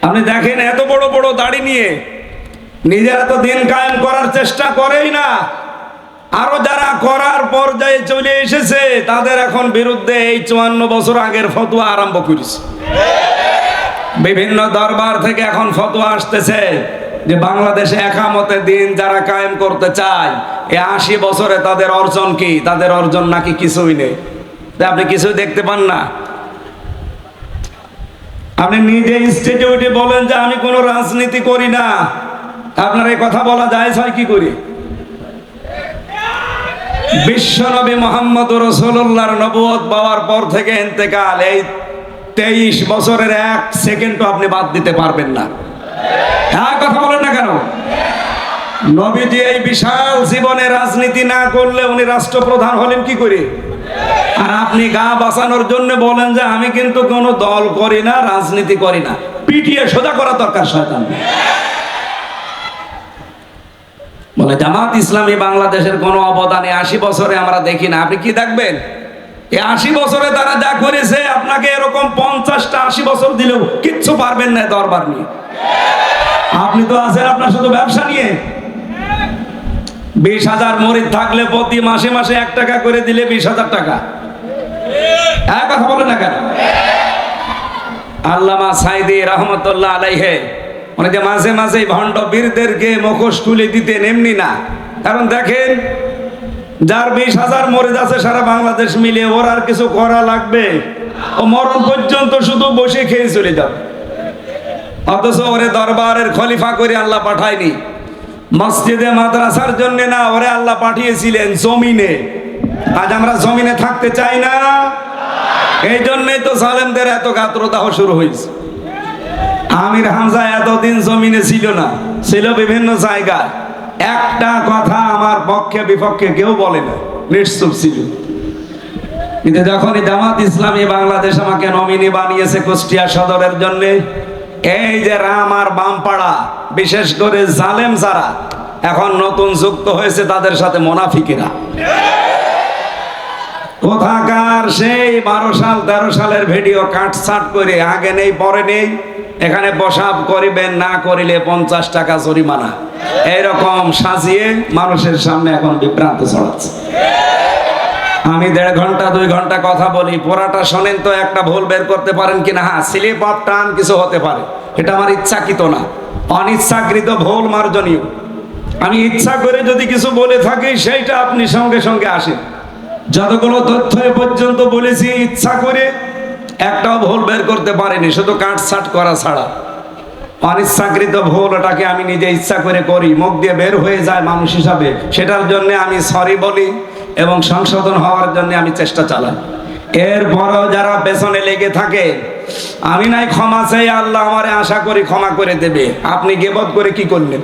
আপনি দেখেন এত বড় বড় দাড়ি নিয়ে নিজেরা তো দিন কায়েম করার চেষ্টা করেই না, আরো যারা করার পর্যায়ে চলে এসেছে তাদের এখন বিরুদ্ধে এই 54 বছর আগের ফতোয়া আরম্ভ করেছে। বিভিন্ন দরবার থেকে এখন ফতোয়া আসতেছে যে বাংলাদেশে একামতে দিন যারা কায়েম করতে চায় এই 80 বছরে তাদের অর্জন কি? তাদের অর্জন নাকি কিছুই নেই। আপনি কিছুই দেখতে পান না। আপনি নিজে ইনস্টিটিউটে বলেন যে আমি কোনো রাজনীতি করি না, আপনার এই কথা বলা যায় হয় কি করে? বিশ্বনবী মুহাম্মদুর রাসূলুল্লাহর নবুয়ত পাওয়ার পর থেকে ইন্তেকাল, এই 23 বছরের 1 সেকেন্ডও আপনি বাদ দিতে পারবেন না। হ্যাঁ, কথা বলেন না কেন? নবীজি এই বিশাল জীবনে রাজনীতি না করলে উনি রাষ্ট্রপ্রধান হলেন কি করে? আর আপনি গা বাঁচানোর জন্য বলেন যে আমি কিন্তু কোনো দল করি না, রাজনীতি করি না। পিটিয়ে সোজা করা দরকার শয়তান। বলে জামাত ইসলামী বাংলাদেশের কোনো অবদানে 80 বছরে আমরা দেখি না। আপনি কি দেখবেন? এই 80 বছরে তারা যা করেছে আপনাকে এরকম 50টা 80 বছর দিলেও কিচ্ছু পারবেন না দরবার নিয়ে। আপনি তো আছেন আপনার শুধু ব্যবসা নিয়ে। 20,000 মুরিদ থাকলে প্রতি মাসে মাসে 1 টাকা করে দিলে 20,000 টাকা। এক কথা বলেন না কেন? আল্লামা সাইদি রহমতুল্লাহ আলাইহি উনি যে মাঝে মাঝে ভণ্ড বীরদেরকে মুখোশ খুলে দিতেন, এমনি না। কারণ দেখেন যার 20,000 মুরিদ আছে সারা বাংলাদেশ মিলে, ওর আর কিছু করা লাগবে? ও মরণ পর্যন্ত শুধু বসে খেয়ে চলে যাবে। অথচ ওরে দরবারের খলিফা করে আল্লাহ পাঠায়নি, মসজিদে মাদ্রাসার জন্য না, ওরে আল্লাহ পাঠিয়েছিলেন জমিনে। আজ আমরা জমিনে থাকতে চাই না, এই জন্যই তো জালেমদের এত গাত্রদাহ শুরু হয়েছে। আমির হামজা এতদিন জমিনে ছিল না, ছিল বিভিন্ন জায়গায়। একটা কথা আমার পক্ষে বিপক্ষে কেউ বলে না, নিশ্চুপ ছিল। কিন্তু যখনই জামাত ইসলামী বাংলাদেশ আমাকে নমিনি বানিয়েছে কুষ্টিয়া সদরের জন্য, এই যে রাম আর বামপাড়া, বিশেষ করে জালেম যারা এখন নতুন যুক্ত হয়েছে তাদের সাথে মুনাফিকেরা, কোথাকার সেই 12 সাল 13 সালের ভিডিও কাটছাট করে আগে নেই পরে নেই, এখানে বসাব করিবেন, না করিলে 50 টাকা জরিমানা, এইরকম সাজিয়ে মানুষের সামনে এখন বিভ্রান্ত ছড়াচ্ছে। আমি 1.5 ঘন্টা 2 ঘন্টা কথা বলি, পুরাটা শোনেন তো একটা ভুল বের করতে পারেন কিনা? হ্যাঁ, স্লিপ অফ টান কিছু হতে পারে, এটা আমার ইচ্ছাকৃত না, অনিচ্ছাকৃত ভুল মার্জনীয়। আমি ইচ্ছা করে যদি কিছু বলে থাকি সেইটা আপনি সঙ্গে সঙ্গে আসেন। যতগুলো তথ্য এ পর্যন্ত বলেছি ইচ্ছা করে একটাও ভুল বের করতে পারিনি, শুধু কাটছাট করা ছাড়া। অনিচ্ছাকৃত ভুল, ওটাকে আমি নিজে ইচ্ছা করে করি, মুখ দিয়ে বের হয়ে যায় মানুষ হিসাবে, সেটার জন্য আমি সরি বলি এবং সংশোধন হওয়ার জন্য আমি চেষ্টা চালাই। এরপরও যারা পেছনে লেগে থাকে, আমি নাই ক্ষমা চাই, আল্লাহ আমারে আশা করি ক্ষমা করে দেবে। আপনি গীবত করে কি করলেন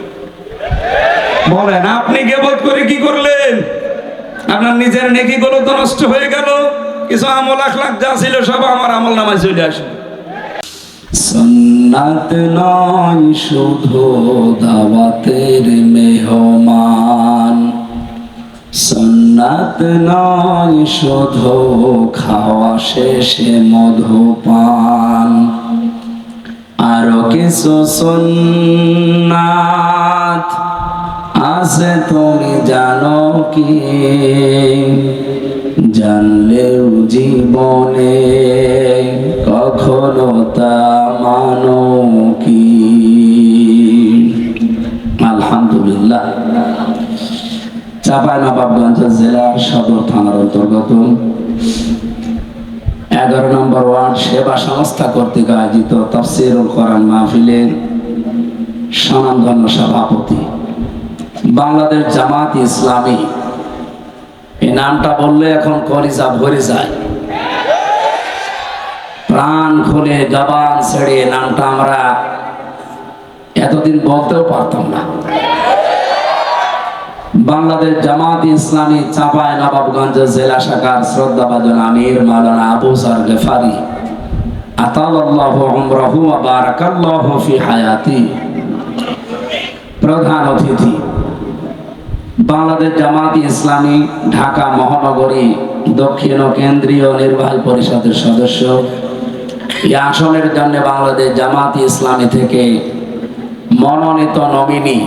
বলেন? আপনি গীবত করে কি করলেন? আপনার নিজের নেকিগুলো তো নষ্ট হয়ে গেল, কিছু আমল আখলাক যা ছিল সব আমার আমল নামায় চলে আসবে। সুন্নাত নয় শুধু দাওয়াতের মেহমান, সুন্নাত নয় শুধু খাওয়া শেষে মধুপান, আরো কিছু সুন্নাত আছে তুমি জানো কি? জানলেও জীবনে কখনো তা মানো কি? আলহামদুলিল্লাহ। চাঁপাইনবাবগঞ্জ জেলার সদর থানার অন্তর্গত 11 নম্বর ওয়ার্ড সেবা সংস্থা কর্তৃক আয়োজিত তাফসীরুল কোরআন মাহফিলের স্বনামধন্য সভাপতি বাংলাদেশ জামাত ইসলামী, এই নামটা বললে এখন কলিজা ভরে যায়, প্রাণ খুলে জবান ছেড়ে নামটা আমরা এতদিন বলতেও পারতাম না। বাংলাদেশ জামাত ইসলামী চাঁপাইনবাবগঞ্জ জেলা শাখার শ্রদ্ধাভাজন আমির মাওলানা আবু যর গফারি আতালাল্লাহু উমরাহু ওয়া বারাকাল্লাহু ফি হায়াতি, প্রধান অতিথি বাংলাদেশ জামাত ইসলামী ঢাকা মহানগরী দক্ষিণ কেন্দ্রীয় নির্বাহী পরিষদের সদস্য এই আসনের জন্য বাংলাদেশ জামাত ইসলামী থেকে মনোনীত নমিনি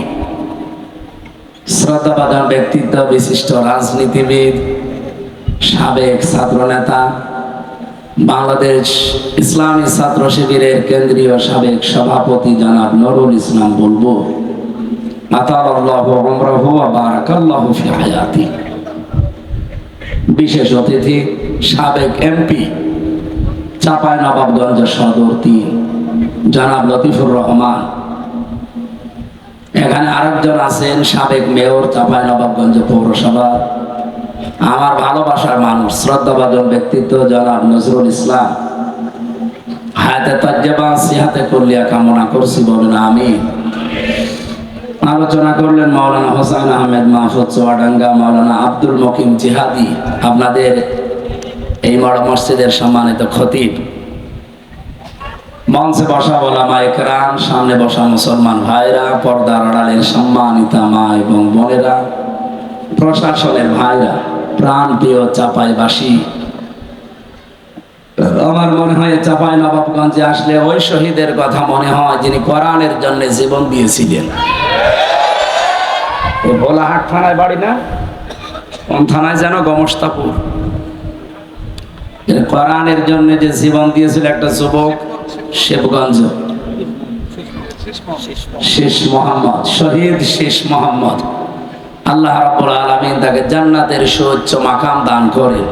শ্রদ্ধাভাজন ব্যক্তিত্ব বিশিষ্ট রাজনীতিবিদ, সাবেক ছাত্রনেতা, বাংলাদেশ ইসলামী ছাত্র শিবিরের কেন্দ্রীয় সাবেক সভাপতি জনাব নুরুল ইসলাম বুলবুল, আতালাল্লাহু উমরাহু ওয়া বারাকাল্লাহু ফি হায়াতি। বিশেষ অতিথি সাবেক এমপি চাঁপাইনবাবগঞ্জ সদর ৩ জনাব লতিফুর রহমান। এখানে আরেকজন আছেন সাবেক মেয়র চাঁপাইনবাবগঞ্জ পৌরসভা, আমার ভালোবাসার মানুষ, শ্রদ্ধাভাজন ব্যক্তিত্ব জনাব নজরুল ইসলাম। হায়াতে তাজ্জেবা সিহাতে কুল্লিয়া কামনা করছি, বলেন আমিন। আলোচনা করলেন মাওলানা হোসেন আহমেদ মাহফুজ চুয়াডাঙ্গা, মাওলানা আব্দুল মকিম জিহাদি, আপনাদের এই বড় মসজিদের সম্মানিত খতিব। মঞ্চে বসা ওলামা ইকরাম, সামনে বসা মুসলমান ভাইরা, পর্দার আড়ালের সম্মানিতা মা এবং বোনেরা, প্রশাসনের ভাইরা, প্রাণ প্রিয় চাঁপাইবাসী। আমার মনে হয় চাঁপাইনবাবগঞ্জে আসলে ওই শহীদের কথা মনে হয় যিনি কোরআনের জন্য জীবন দিয়েছিলেন। ভোলাহাট থানায় বাড়ি না, কোন থানায় যেন, গমস্তাপুর। কোরআনের জন্য যে জীবন দিয়েছিল একটা যুবক, শিবগঞ্জ, শেষ মোহাম্মদ, শহীদ শেষ মোহাম্মদ। আল্লাহ রাব্বুল আলামিন তাকে জান্নাতের সুউচ্চ মাকাম দান করেন।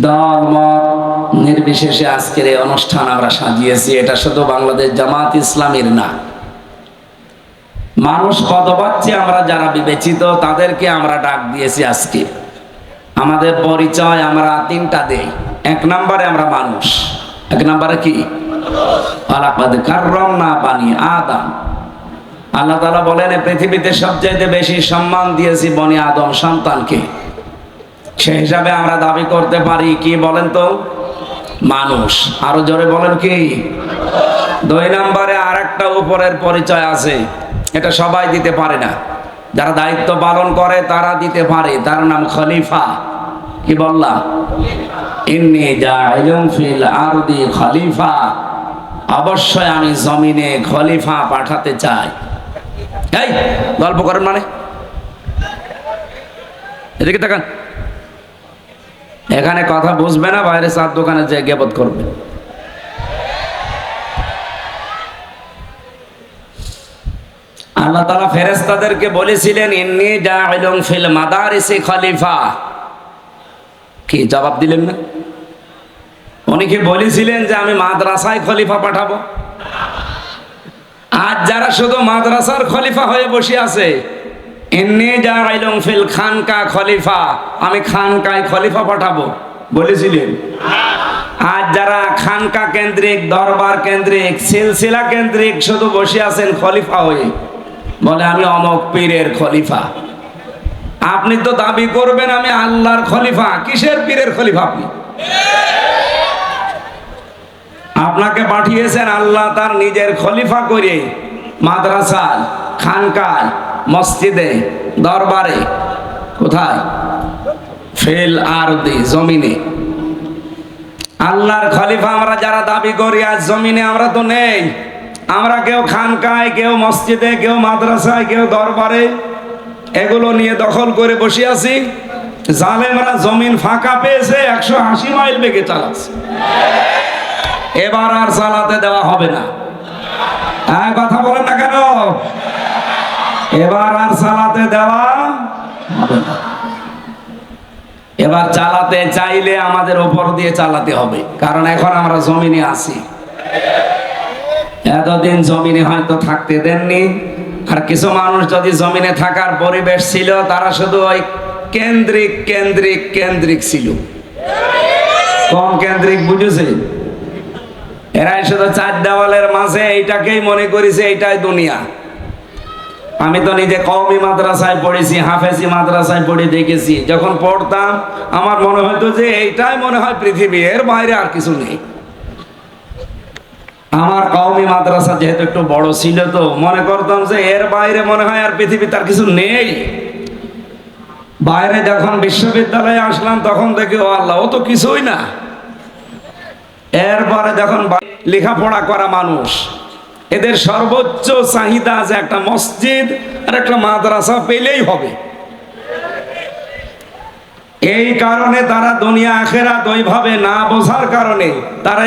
দল মত নির্বিশেষে আজকের এই অনুষ্ঠান আমরা সাজিয়েছি। এটা শুধু বাংলাদেশ জামাত ইসলামীর না, মানুষ পদবাচ্চে আমরা যারা বিবেচিত তাদেরকে আমরা ডাক দিয়েছি আজকে। আমাদের পরিচয় আমরা 3টা দেই। 1 নম্বরে আমরা মানুষ। 1 নম্বরে কি? ওয়ালাকাদ কাররামনা বানি আদম। আল্লাহ তাআলা বলেন পৃথিবীতে সবচেয়ে বেশি সম্মান দিয়েছি বনি আদম সন্তানকে। সেই হিসাবে আমরা দাবি করতে পারি কি বলেন তো? মানুষ। আরো জোরে বলেন কি? 2 নম্বরে আরেকটা উপরের পরিচয় আছে, এটা সবাই দিতে পারে না, যারা দায়িত্ব পালন করে তারা দিতে পারে, তার নাম খলিফা। কি বললাম? ইন্নী জাইলুন ফিল আরদি খলিফা, অবশ্যই আমি জমিনে খলিফা পাঠাতে চাই। এই গল্প করেন মানে? এদিকে তাকান। এখানে কথা বুঝবে না, বাইরে চার দোকানে যে গিবত করবে। আল্লাহ তাআলা ফেরেশতাদেরকে বলেছিলেন ইন্নী জাইলুন ফিল মাদারিসি খলিফা। কি জবাব দিলেন না? অনেকে বলেছিলেন যে আমি মাদ্রাসায় খলিফা পাঠাবো। আজ যারা শুধু মাদ্রাসার খলিফা হয়ে বসে আছে, ইন্নী জাইলুন ফিল খানকা খলিফা, আমি খানকায় খলিফা পাঠাবো বলেছিলেন। আজ যারা খানকা কেন্দ্রিক, দরবার কেন্দ্রিক, সিলসিলা কেন্দ্রিক শুধু বসে আছেন খলিফা হয়ে, বলে আমি অমক পীরের খলিফা। আপনি তো দাবি করবেন আমি আল্লাহর খলিফা, কিসের পীরের খলিফা? আপনি আপনাকে পাঠিয়েছেন আল্লাহ তার নিজের খলিফা করে মাদ্রাসায়, খানকায়, মসজিদে, দরবারে। কোথায়? ফিল আরদি, জমিনে। আল্লাহর খলিফা আমরা যারা দাবি করি আজ জমিনে আমরা তো নেই। আমরা কেউ খানকায়, কেউ মসজিদে, কেউ মাদ্রাসায়, কেউ দরবারে, এগুলো নিয়ে দখল করে বসে আছি। জালেমরা জমিন ফাঁকা পেয়েছে, 180 মাইল বেগে চালাচ্ছে। এবার আর চালাতে দেওয়া হবে না। কথা বলেন না কেন? এবার আর চালাতে দেওয়া হবে না। এবার চালাতে চাইলে আমাদের উপর দিয়ে চালাতে হবে, কারণ এখন আমরা জমিনে আছি। এতদিন জমিনে হয়তো থাকতে দেননি, আর কিছু মানুষ যদি জমিনে থাকার পরিবেশ ছিল তারা শুধু ওই কেন্দ্রিক কেন্দ্রিক কেন্দ্রিক ছিল। কম কেন্দ্রিক বুঝেছে? এরাই শুধু 4 দেওয়ালের মাঝে এইটাকেই মনে করেছে এইটাই দুনিয়া। আমি তো নিজে কওমি মাদ্রাসায় পড়েছি, হাফেজি মাদ্রাসায় পড়ে দেখেছি। যখন পড়তাম আমার মনে হতো যে এইটাই মনে হয় পৃথিবী, এর বাইরে আর কিছু নেই। আমার কওমি মাদ্রাসা যেহেতু একটু বড় ছিল তো মনে করতাম যে এর বাইরে মনে হয় আর পৃথিবী তার কিছু নেই। বাইরে যখন বিশ্ববিদ্যালয়ে আসলাম তখন দেখি ও আল্লাহ, ও তো কিছুই না। এরপরে যখন লেখাপড়া করা মানুষ, এদের সর্বোচ্চ চাহিদা যে একটা মসজিদ আর একটা মাদ্রাসা পেলেই হবে। এই কারণে তারা দুনিয়া আখেরাত ওইভাবে না বোঝার কারণে, তারা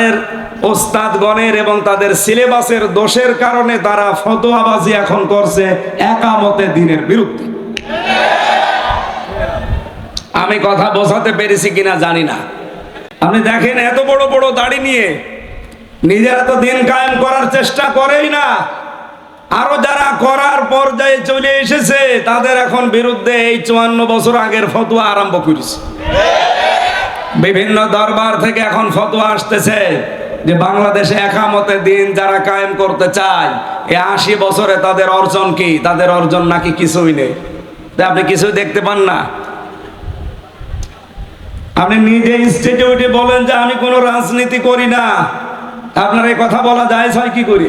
ওস্তাদগণের এবং তাদের সিলেবাসের দোষের কারণে তারা ফতোয়াবাজি এখন করছে একামতে দ্বীনের বিরুদ্ধে। আমি কথা বোঝাতে পেরেছি কিনা জানি না। আপনি দেখেন এত বড় বড় দাড়ি নিয়ে নিজেরা তো দিন কায়েম করার চেষ্টা করেই না, আরো যারা করার পর্যায়ে চলে এসেছে তাদের এখন বিরুদ্ধে এই 54 বছর আগের ফতোয়া আরম্ভ করেছে। বিভিন্ন দরবার থেকে এখন ফতোয়া আসতেছে যে বাংলাদেশে একামতে দিন যারা কায়েম করতে চায়, এই 80 বছরে তাদের অর্জন কি? তাদের অর্জন নাকি কিছুই নেই। আপনি কিছুই দেখতে পান না। আপনি নিজে স্টেজে উঠে বলেন যে আমি কোনো রাজনীতি করি না, আপনার এই কথা বলা যায় হয় কি করে?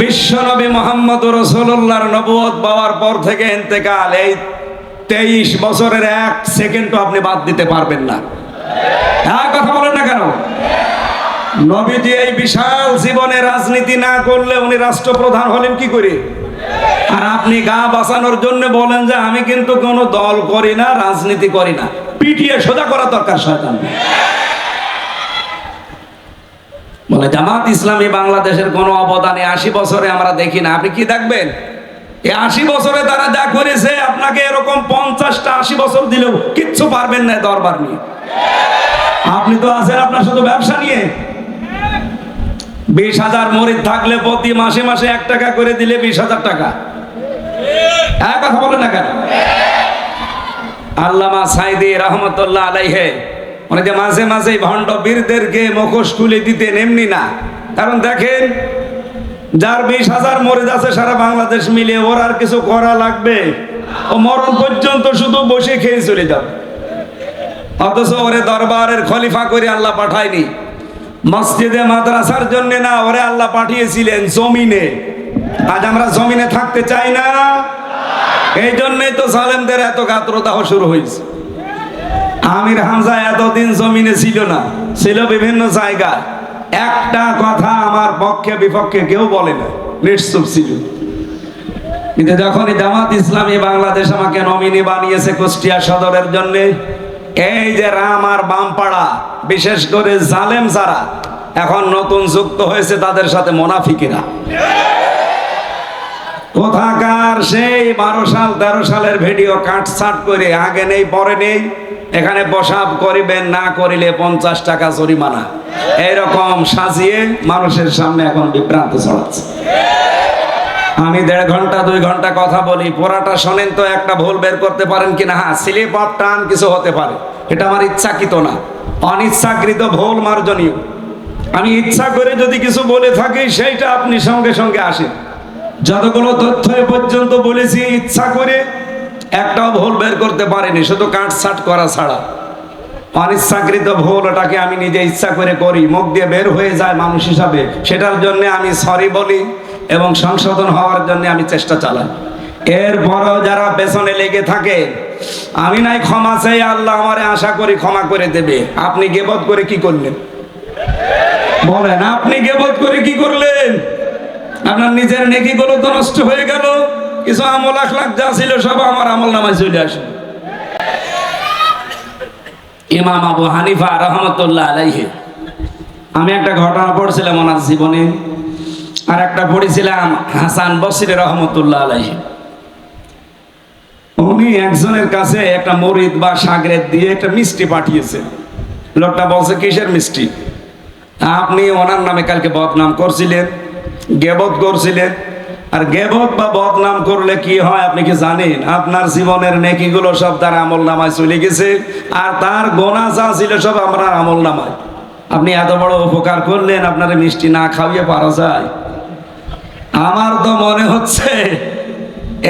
বিশ্বনবী মুহাম্মদ রাসূলুল্লাহর নবুয়ত পাওয়ার পর থেকে ইন্তেকাল, এই 23 বছরের 1 সেকেন্ডও আপনি বাদ দিতে পারবেন না। হ্যাঁ, কথা বলেন না কেন? নবীজি এই বিশাল জীবনে রাজনীতি না করলে উনি রাষ্ট্রপ্রধান হলেন কি করে? আর আপনি গা বাঁচানোর জন্য বলেন যে আমি কিন্তু কোনো দল করি না, রাজনীতি করি না। পিটিয়ে সোজা করা দরকার শয়তান। বলে জামাত ইসলামী বাংলাদেশের কোনো অবদানে 80 বছরে আমরা দেখি না। আপনি কি দেখবেন? এই 80 বছরে তারা যা করেছে, আপনাকে এরকম 50টা 80 বছর দিলেও কিচ্ছু পারবেন না দরবার নিয়ে। আপনি তো আছেন আপনার শুধু ব্যবসা নিয়ে। 20,000 মুরিদ থাকলে প্রতি মাসে মাসে 1 টাকা করে দিলে 20,000 টাকা। এক কথা বলেন না কেন? আল্লামা সাইদি রহমতুল্লাহ আলাইহি মানে যে মাঝে মাঝে ভণ্ড বীরদেরকে মুখোশ খুলে দিতেন, এমনি না। কারণ দেখেন, যার 20,000 মুরিদ আছে সারা বাংলাদেশ মিলে, ওর আর কিছু করা লাগবে? ও মরণ পর্যন্ত শুধু বসে খেয়ে চলে যাবে। অথচ ওরে দরবারের খলিফা করে আল্লাহ পাঠায়নি মসজিদে মাদ্রাসার জন্য, না, ওরে আল্লাহ পাঠিয়েছিলেন জমিনে। আজ আমরা জমিনে থাকতে চাই না, এই জন্যই তো জালেমদের এত গাত্রদাহ শুরু হয়েছে। আমির হামজা এতদিন জমিনে ছিল না, ছিল বিভিন্ন জায়গায়। একটা কথা আমার পক্ষে বিপক্ষে কেউ বলে না, নিশ্চুপ ছিল। কিন্তু যখনই জামাত ইসলামী বাংলাদেশ আমাকে নমিনি বানিয়েছে কুষ্টিয়া সদরের জন্য, এই যে রাম আর বামপাড়া, বিশেষ করে জালেম যারা এখন নতুন যুক্ত হয়েছে, তাদের সাথে মুনাফিকেরা, কোথাকার সেই 12 সাল 13 সালের ভিডিও কাটছাট করে আগে নেই পরে নেই, এখানে বসাব করিবেন, না করিলে 50 টাকা জরিমানা, এইরকম সাজিয়ে মানুষের সামনে এখন বিভ্রান্ত ছড়াচ্ছে। আমি 1.5 ঘন্টা 2 ঘন্টা কথা বলি, পুরাটা শোনেন তো একটা ভুল বের করতে পারেন কিনা? হ্যাঁ, স্লিপ অফ টাং কিছু হতে পারে, এটা আমার ইচ্ছাকৃত না, অনিচ্ছাকৃত ভুল মার্জনীয়। আমি ইচ্ছা করে যদি কিছু বলে থাকি, সেইটা আপনি সঙ্গে সঙ্গে আসেন। যতগুলো তথ্য এ পর্যন্ত বলেছি, ইচ্ছা করে একটাও ভুল বের করতে পারিনি, শুধু কাটছাট করা ছাড়া। অনিচ্ছাকৃত ভুল, ওটাকে আমি নিজে ইচ্ছা করে করি, মুখ দিয়ে বের হয়ে যায় মানুষ হিসাবে, সেটার জন্য আমি সরি বলি এবং সংশোধন হওয়ার জন্য আমি চেষ্টা চালাই। এরপরও যারা পেছনে লেগে থাকে, আমি নাই ক্ষমা চাই, আল্লাহ আমারে আশা করি ক্ষমা করে দেবে। আপনি গীবত করে কি করলেন বলেন? আপনি গীবত করে কি করলেন? আপনার নিজের নেকিগুলো তো নষ্ট হয়ে গেল। কিছু আমল আখলাক যা ছিল সব আমার আমল নামায় চলে আসে। ইমাম আবু হানিফা রহমতুল্লাহ আলাইহি, আমি একটা ঘটনা পড়ছিলাম ওনার জীবনে, আর একটা পড়েছিলাম হাসান বসরি রহমতুল্লাহ আলাইহি। উনি একজনের কাছে একটা মুরিদ বা শাগরেদ দিয়ে একটা মিষ্টি পাঠিয়েছে। লোকটা বলছে, কিসের মিষ্টি? আপনি ওনার নামে কালকে বদনাম করছিলেন, গেবত করছিলেন। আর গেবত বা বদনাম করলে কি হয় আপনি কি জানেন? আপনার জীবনের নেকিগুলো সব তার আমল নামায় চলে গেছে, আর তার গোনা যা ছিল সব আপনার আমল নামায়। আপনি এত বড় উপকার করলেন, আপনার মিষ্টি না খাওয়িয়ে পারা যায়? আমার তো মনে হচ্ছে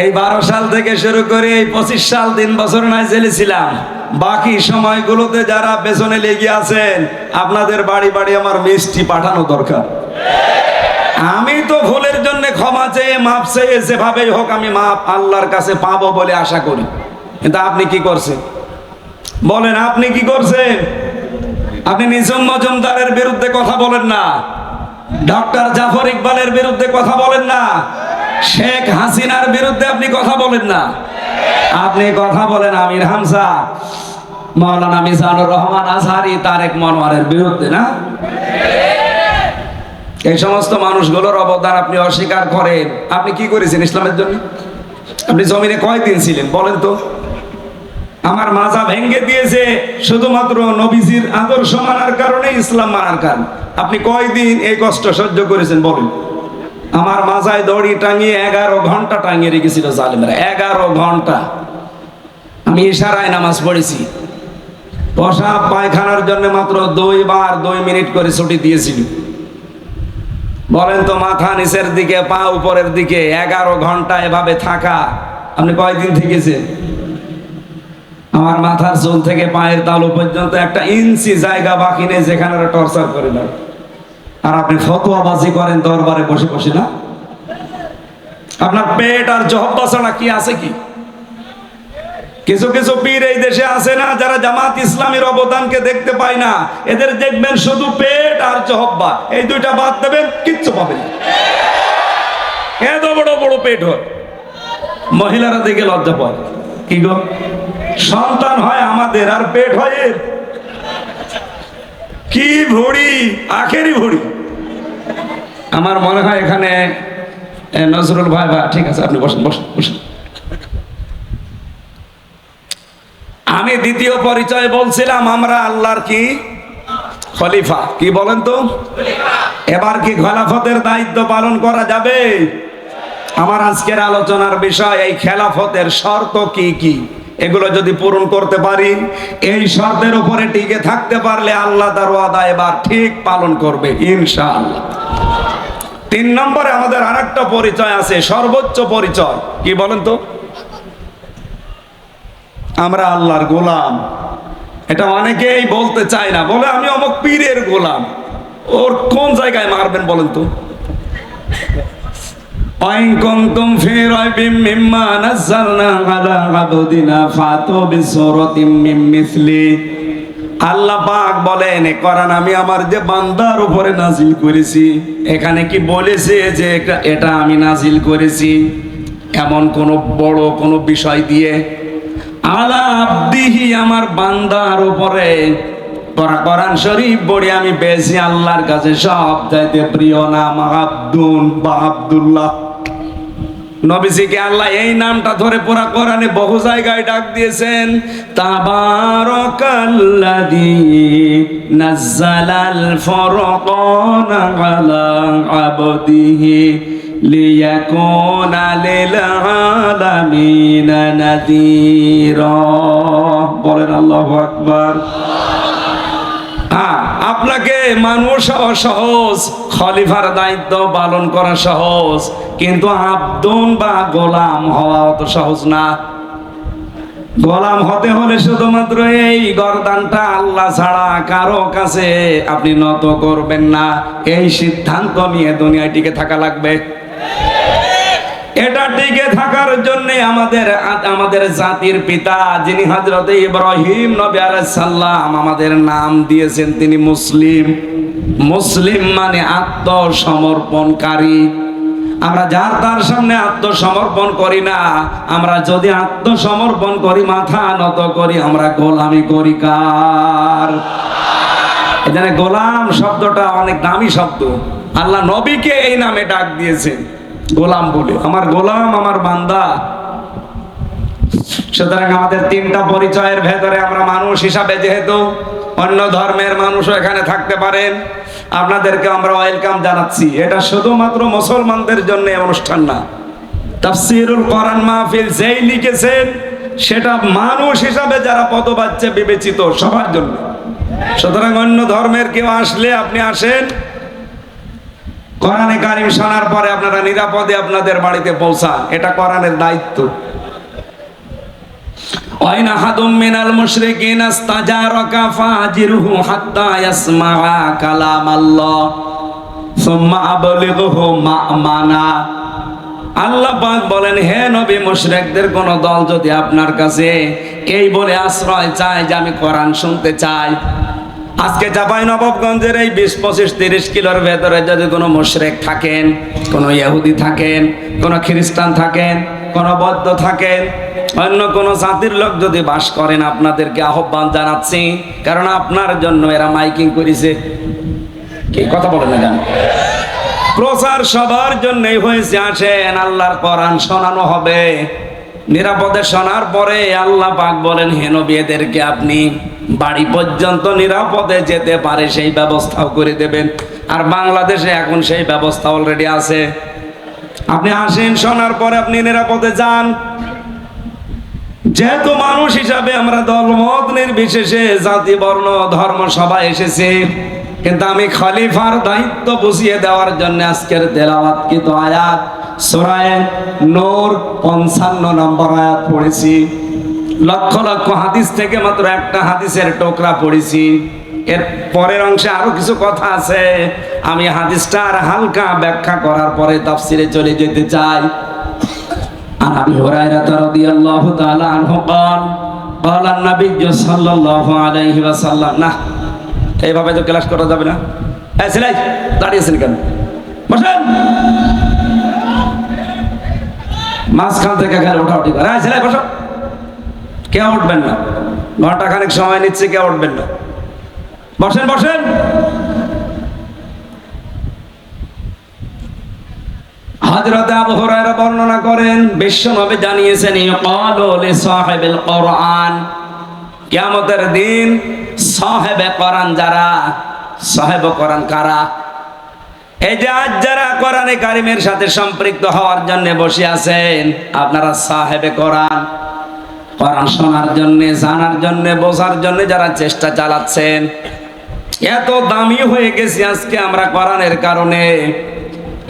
এই 12 সাল থেকে শুরু করে এই 25 সাল 3 বছর নয় জেলে ছিলাম, বাকি সময়গুলোতে যারা পেছনে লেগে আছেন, আপনাদের বাড়ি বাড়ি আমার মিষ্টি পাঠানো দরকার। আমি তো ভুলের জন্য ক্ষমা চেয়ে মাপ চেয়ে যেভাবেই হোক আমি মাপ আল্লাহর কাছে পাবো বলে আশা করি। কিন্তু আপনি কি করছেন বলেন? আপনি কি করছেন? আপনি নিজাম মজুমদারের বিরুদ্ধে কথা বলেন না, ডক্টর জাফর ইকবালের বিরুদ্ধে কথা বলেন না, শেখ হাসিনার বিরুদ্ধে আপনি কথা বলেন না, আপনি কথা বলেন আমির হামজা, মাওলানা মিজানুর রহমান আজহারি, তারেক মনোয়ারের বিরুদ্ধে না? এই সমস্ত মানুষগুলোর অবদান আপনি অস্বীকার করেন। আপনি কি করেছেন ইসলামের জন্য? আপনি জমিনে কয়দিন ছিলেন বলেন তো? আমার মাজা ভেঙ্গে দিয়েছে শুধুমাত্র নবীজির আদর্শ মানার কারণে, ইসলাম মানার কারণে। আপনি কয়দিন এই কষ্ট সহ্য করেছেন বলেন? আমার মাজায় দড়ি টাঙিয়ে 11 ঘন্টা টাঙিয়ে রেখেছিল জালেমরা, 11 ঘন্টা। আমি ইশারায় নামাজ পড়েছি, পেশাব পায়খানার জন্য মাত্র 2 বার 2 মিনিট করে ছুটি দিয়েছিল। বলেন তো, মাথা নিচের দিকে পা উপরের দিকে 11 ঘন্টা এভাবে থাকা আপনি কয়দিন থেকেছেন? আমার মাথার চুল থেকে পায়ের তালু পর্যন্ত 1 ইঞ্চি জায়গা বাকি নেই যেখানে টর্চার করে না। আর আপনি ফতোয়াবাজি করেন দরবারে বসে বসে না? আপনার পেট আর জহব্বা ছাড়া কি আছে কি? কিছু কিছু পীর এই দেশে আছে না, যারা জামাত ইসলামের অবদানকে দেখতে পায় না। এদের দেখবেন শুধু পেট আর জহব্বা, এই দুইটা বাদ দেবেন কিচ্ছু পাবেন না। এত বড় বড় পেট হয়, মহিলারা দেখে লজ্জা পায়। কি গো, সন্তান হয় আমাদের আর পেট হয় এর? কি ভুড়ি, আখেরি ভুড়ি। আমার মনে হয় এখানে নজরুল ভাই, বা ঠিক আছে আপনি বসেন বসেন বসেন। আমি দ্বিতীয় পরিচয় বলছিলাম, আমরা আল্লাহর কি খলিফা। কি বলেন তো? এবার কি খেলাফতের দায়িত্ব পালন করা যাবে? আমার আজকের আলোচনার বিষয় এই খেলাফতের শর্ত কি কি, এগুলো যদি পূরণ করতে পারি, এই শর্তের উপরে টিকে থাকতে পারলে আল্লাহ তার ওয়াদা এবার ঠিক পালন করবে ইনশাআল্লাহ। 3 নম্বরে আমাদের আরেকটা পরিচয় আছে, সর্বোচ্চ পরিচয়। কি বলেন তো? আমরা আল্লাহর গোলাম। এটা অনেকেই বলতে চায় না, বলে আমি অমুক পীরের গোলাম। ওর কোন জায়গায় মারবেন বলেন তো? আল্লাহ পাক বলেন, কোরআন আমি আমার যে বান্দার উপরে নাজিল করেছি, এখানে কি বলেছে যে এটা আমি নাজিল করেছি এমন কোন বড় কোন বিষয় দিয়ে? আলা আব্দিহি, আমার বান্দার উপরে। কোরআন শরীফ পড়ে আমি পেয়েছি আল্লাহর কাছে সব চাইতে প্রিয় নাম আব্দুন বা আব্দুল্লাহ। নবীজিকে আল্লাহ এই নামটা ধরে পুরা কোরআনে বহু জায়গায় ডাক দিয়েছেন। তাবারাকাল্লাযী নাযালাল ফুরকানা আলা আবদিহি লিয়াকুনা লিল আলামিনা নাযীরা। বলেন আল্লাহু আকবার। আপনাকে মানুষ হওয়া সহজ, খলিফার দায়িত্ব পালন করা সহজ, কিন্তু আব্দুন বা গোলাম হওয়া অত সহজ না। গোলাম হতে হলে শুধুমাত্র এই গর্দানটা আল্লাহ ছাড়া কারো কাছে আপনি নত করবেন না, এই সিদ্ধান্ত নিয়ে দুনিয়ায় টিকে থাকা লাগবে। এটা টিকে থাকার জন্য আমাদের জাতির পিতা যিনি হযরত ইব্রাহিম নবী আলাইহিস সালাম আমাদের নাম দিয়েছেন, তিনি মুসলিম। মুসলিম মানে আত্মসমর্পণকারী। আমরা যার তার সামনে আত্মসমর্পণ করি না। আমরা যদি আত্মসমর্পণ করি, মাথা নত করি, আমরা গোলামি করি কার? এখানে গোলাম শব্দটা অনেক দামি শব্দ। আল্লাহ নবীকে এই নামে ডাক দিয়েছেন, গোলাম বলে। আমার গোলাম, আমার বান্দা। সুতরাং আমাদের 3টা পরিচয়ের ভেতরে আমরা মানুষ হিসাবে, যেহেতু অন্য ধর্মের মানুষও এখানে থাকতে পারেন, আপনাদেরকে আমরা ওয়েলকাম জানাচ্ছি। এটা শুধুমাত্র মুসলমানদের জন্য অনুষ্ঠান না। তাফসীরুল কোরআন মাহফিল যেই লিখেছেন, সেটা মানুষ হিসাবে যারা পদবাচ্য বিবেচিত সবার জন্য। সুতরাং অন্য ধর্মের কেউ আসলে আপনি আসেন, কোরআনে কারিম শোনার পরে আপনারা নিরাপদে আপনাদের বাড়িতে পৌঁছান, এটা কোরআনের দায়িত্ব। ওয়াইন আহাদুম মিনাল মুশরিকিনা ইস্তাজারাকা ফাজিরহু হাত্তা ইয়াসমাআ কালামাল্লাহ সুম্মা আবলিগহু মা'মানা। আল্লাহ পাক বলেন, হে নবী, মুশরিকদের কোন দল যদি আপনার কাছে এই বলে আশ্রয় চায় যে আমি কোরআন শুনতে চাই, আজকে চাঁপাইনবাবগঞ্জের এই 20-25-30 কিলোর ভেতরে যদি কোনো মুশরিক থাকেন, কোনো ইহুদি থাকেন, কোনো খ্রিস্টান থাকেন, কোনো বৌদ্ধ থাকেন, অন্য কোনো জাতির লোক যদি বাস করেন, আপনাদেরকে আহ্বান জানাচ্ছি, কারণ আপনার জন্য এরা মাইকিং করেছে। কি কথা বলেন না কেন? প্রচার সবার জন্যই হয়েছে। আসেন, আল্লাহর কোরআন শোনানো হবে। নিরাপদে শোনার পরে আল্লাহ পাক বলেন, হে নবী, এদেরকে আপনি বাড়ি পর্যন্ত নিরাপদে যেতে পারে সেই ব্যবস্থাও করে দেবেন। আর বাংলাদেশে এখন সেই ব্যবস্থা অলরেডি আছে। আপনি আসেন, শোনার পরে আপনি নিরাপদে যান। যেহেতু মানুষ হিসাবে আমরা দলমত নির্বিশেষে, জাতি, বর্ণ, ধর্ম সবাই এসেছি, কিন্তু আমি খলিফার দায়িত্ব বুঝিয়ে দেওয়ার জন্য আজকের তেলাওয়াতকৃত আয়াত সূরা নূর 55 নম্বর আয়াত পড়েছি। লক্ষ লক্ষ হাদিস থেকে মাত্র একটা হাদিসের টুকরা পড়েছি। এর পরের অংশে আরো কিছু কথা আছে। আমি হাদিসটা আর হালকা ব্যাখ্যা করার পরে তাফসিরে চলে যেতে চাই। আর আবি হুরায়রা রাদিয়াল্লাহু তাআলা আনহু قال قال النبي صلى الله عليه وسلم। না, এইভাবে তো ক্লাস করা যাবে না। এই ছেলে, দাঁড়িয়ে আছেন কেন? বসেন। মাঝখান থেকে এখানে ওঠাউঠি করে। এই ছেলে, বসো। কেউ উঠবেন না, ঘন্টা খানেক সময় নিচ্ছে, কেউ উঠবেন না। বসেন বসেন। হযরত আবু হুরায়রা বর্ণনা করেন, বিশ্বনবী জানিয়েছেন, ইয়াকালু লি সাহিবিল কোরআন, কিয়ামতের দিন সাহেবে কোরআন যারা, সাহেবে কোরআন কারা? এই যে আজ যারা কোরআনে কারিমের সাথে সম্পৃক্ত হওয়ার জন্য বসে আছেন, আপনারা সাহেবে কোরআন, কোরআন শোনার জন্য, জানার জন্য, বোঝার জন্য যারা চেষ্টা চালাচ্ছেন। এত দামি হয়ে গেছি আজকে আমরা কোরআনের কারণে।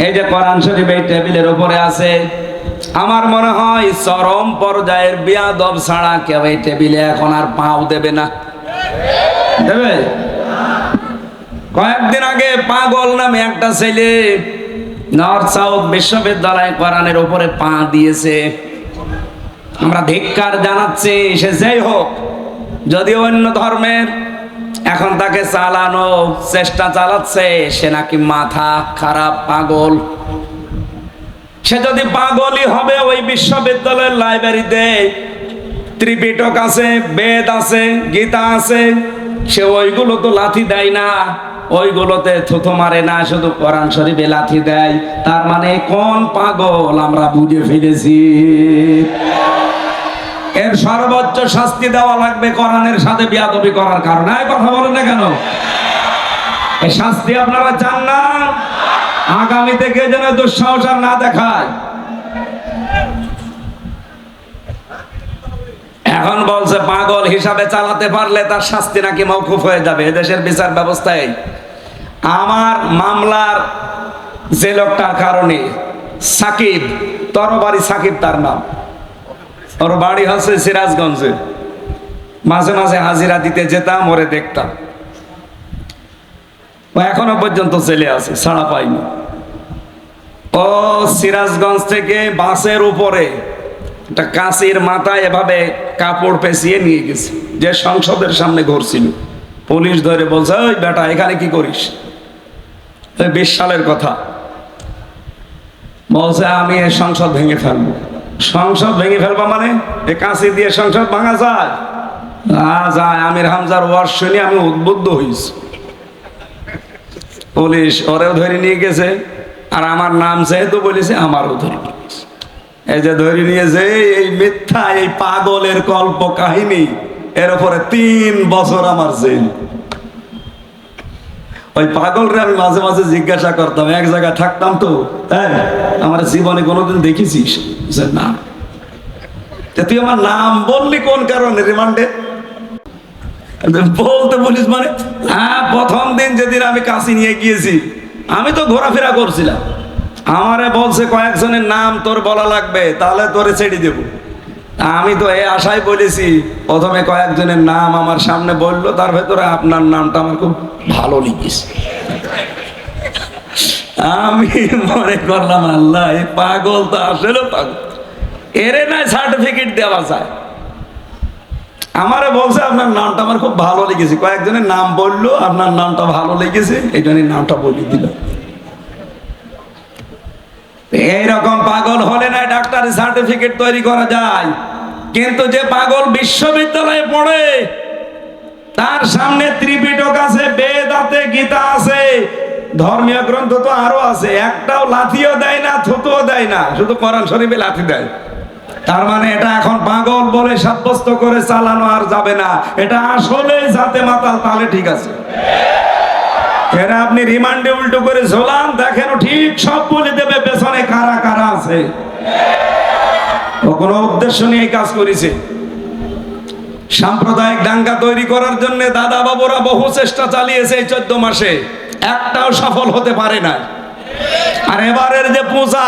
এই যে কোরআন শরীফ এই টেবিলের উপরে আছে, আমার মনে হয় চরম পর্যায়ের বিয়াদব ছাড়া কেউ এই টেবিলে এখন আর পাও দেবে না। দেবে? কয়েকদিন আগে পাগল নামে একটা ছেলে নর্থ সাউথ বিশ্ববিদ্যালয়ে কোরআনের উপরে পা দিয়েছে। আমরা ধিক্কার জানাচ্ছি, সে যেই হোক, যদি অন্য ধর্মের, এখন তাকে চালানো চেষ্টা চালাচ্ছে, সে নাকি মাথা খারাপ, পাগল। সে যদি পাগলই হবে, ওই বিশ্ববিদ্যালয়ের লাইব্রেরিতে ত্রিপিটক আছে, বেদ আছে, গীতা আছে, সে ওইগুলো তো লাথি দেয় না, ওইগুলোতে থুথু মারে না, শুধু কোরআন শরীফে লাথি দেয়। তার মানে কোন পাগল আমরা বুঝে ফেলেছি। এর সর্বোচ্চ শাস্তি দেওয়া লাগবে কোরআনের সাথে বিয়াদবি করার কারণে। এই কথা বলেন না কেন? এই শাস্তি আপনারা চান না? আগামী থেকে যেন দুঃসাহস আর না দেখায়। এখন বলছে পাগল হিসাবে চালাতে পারলে তার শাস্তি নাকি মওকুফ হয়ে যাবে। এদেশের বিচার ব্যবস্থায় আমার মামলার যে লোকটার কারণে, সাকিব, তরবারি সাকিব তার নাম, ওর বাড়ি হচ্ছে সিরাজগঞ্জে। মাঝে মাঝে হাজিরা দিতে যেতাম, ওরে দেখতাম। ও এখনো পর্যন্ত জেলে আছে, ছাড়া পাইনি। ও সিরাজগঞ্জ থেকে বাসের উপরে একটা কাঁচির মাথায় এভাবে কাপড় পেঁচিয়ে নিয়ে গেছে, যে সংসদের সামনে ঘুরছিল। পুলিশ ধরে বলছে, ওই বেটা এখানে কি করিস? 20 সালের কথা। বলছে, আমি এই সংসদ ভেঙে ফেলবো। সংসদ ভেঙে ফেলবো মানে? এই কাঁচি দিয়ে সংসদ ভাঙা যায়? যায়। আমির হামজার ওয়াজ শুনে আমি উদ্বুদ্ধ হয়েছি। পুলিশ ওরেও ধরে নিয়ে গেছে, আর আমার নাম যেহেতু বলেছে, আমারও ধরে নিয়ে গেছে। এই যে ধরে নিয়েছে, এই মিথ্যা, এই পাগলের কল্প কাহিনী, এর উপরে 3 বছর আমার জেল। ওই পাগলরে আমি মাঝে মাঝে জিজ্ঞাসা করতাম, এক জায়গায় থাকতাম তো, হ্যাঁ, আমার জীবনে কোনোদিন দেখেছিস? না। তুই আমার নাম বললি কোন কারণে রিমান্ডে? বলতে বলিস মানে? হ্যাঁ, প্রথম দিন যেদিন আমি কাশি নিয়ে গিয়েছি, আমি তো ঘোরাফেরা করছিলাম। আমারে বলছে কয়েকজনের নাম তোর বলা লাগবে, তাহলে তোরে ছেড়ে দেব। আমি তো এই আশায় বলেছি। প্রথমে কয়েকজনের নাম আমার সামনে বললো, তার ভেতরে আপনার নামটা আমার খুব ভালো লিখেছে। আমি মনে করলাম, আল্লাহ, এই পাগল তো আসলে পাগল, এরে না সার্টিফিকেট দেওয়া যায়। আমারে বলছে আপনার নামটা আমার খুব ভালো লেগেছে, কয়েকজনের নাম বললো, আপনার নামটা ভালো লেগেছে এই জন্য নামটা বলে দিল। এইরকম পাগল হলে না ডাক্তারি সার্টিফিকেট তৈরি করা যায়, কিন্তু যে পাগল বিশ্ববিদ্যালয়ে পড়ে তার সামনে ত্রিপিটক আছে, বেদ আছে, গীতা আছে, ধর্মীয় গ্রন্থ তো আরো আছে, একটাও লাথিও দেয় না, থুতুও দেয় না, শুধু কোরআন শরীফে লাথি দেয়। তার মানে এটা এখন পাগল বলে সাব্যস্ত করে চালানো আর যাবে না, এটা আসলে জাতে মাতাল, তাহলে ঠিক আছে। এরা আপনি রিমান্ডে উল্টো করে ঝোলান, দেখেন ঠিক সব বলে দেবে পেছনে কারা কারা আছে। ও কোনো উদ্দেশ্য নিয়ে এই কাজ করেছে। সাম্প্রদায়িক দাঙ্গা তৈরি করার জন্য দাদা বাবুরা বহু চেষ্টা চালিয়েছে এই 14 মাসে, একটাও সফল হতে পারে না। আর এবারের যে পূজা,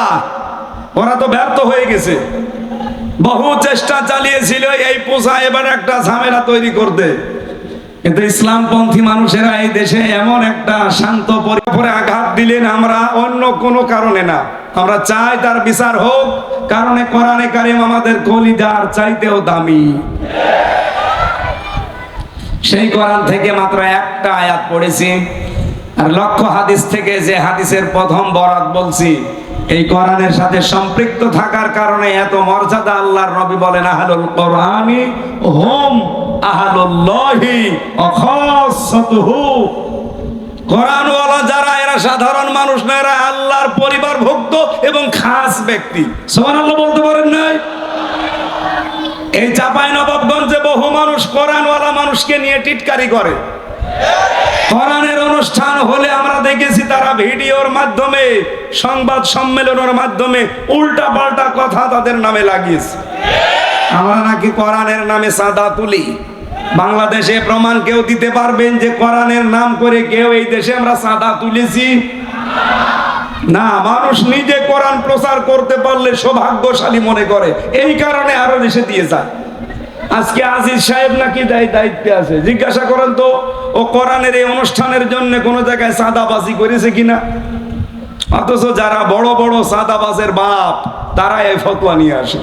ওরা তো ব্যর্থ হয়ে গেছে। বহু চেষ্টা চালিয়েছিল এই পূজা এবার একটা ঝামেলা তৈরি করতে, কিন্তু ইসলামপন্থী মানুষেরা এই দেশে এমন একটা শান্ত পরিপরে আঘাত দিলেন, আমরা অন্য কোনো কারণে না, আমরা চাই তার বিচার হোক, কারণে কোরআনে কারিম আমাদের কলিজার চাইতেও দামি। সেই কোরআন থেকে মাত্র একটা আয়াত পড়েছি, আর লক্ষ হাদিস থেকে যে হাদিসের প্রথম বরাত বলছি, এই কোরআনের সাথে সম্পৃক্ত থাকার কারণে এত মর্যাদা। আল্লাহর নবী বলেন আহলুল কোরআনি হুম আহলুল্লাহি ওয়া খাসাতুহু। কোরআনওয়ালা যারা, এরা সাধারণ মানুষ না, এরা আল্লাহর পরিবারভুক্ত এবং খাস ব্যক্তি। সুবহানাল্লাহ বলতে পারেন নাই? এই চাঁপাইনবাবগঞ্জে বহু মানুষ কোরআনওয়ালা মানুষকে নিয়ে টিটকারি করে। কোরআনের অনুষ্ঠান হলে আমরা দেখেছি তারা ভিডিওর মাধ্যমে, সংবাদ সম্মেলনের মাধ্যমে উল্টা পাল্টা কথা তাদের নামে লাগিয়েছে। আমরা নাকি কোরআনের নামে চাঁদা তুলি। বাংলাদেশে প্রমাণ কেউ দিতে পারবেন যে কোরআনের নাম করে কেউ এই দেশে আমরা চাঁদা তুলেছি? না, মানুষ নিজে কোরআন প্রচার করতে পারলে সৌভাগ্যশালী মনে করে, এই কারণে আরো দেশে দিয়ে যায়। আজকে আজিজ সাহেব নাকি দায়িত্বে আছে, জিজ্ঞাসা করেন তো ও কোরআনের এই অনুষ্ঠানের জন্য কোন জায়গায় চাঁদাবাজি করেছে কিনা। অথচ যারা বড় বড় চাঁদাবাজের বাপ, তারা এই ফতোয়া নিয়ে আসে।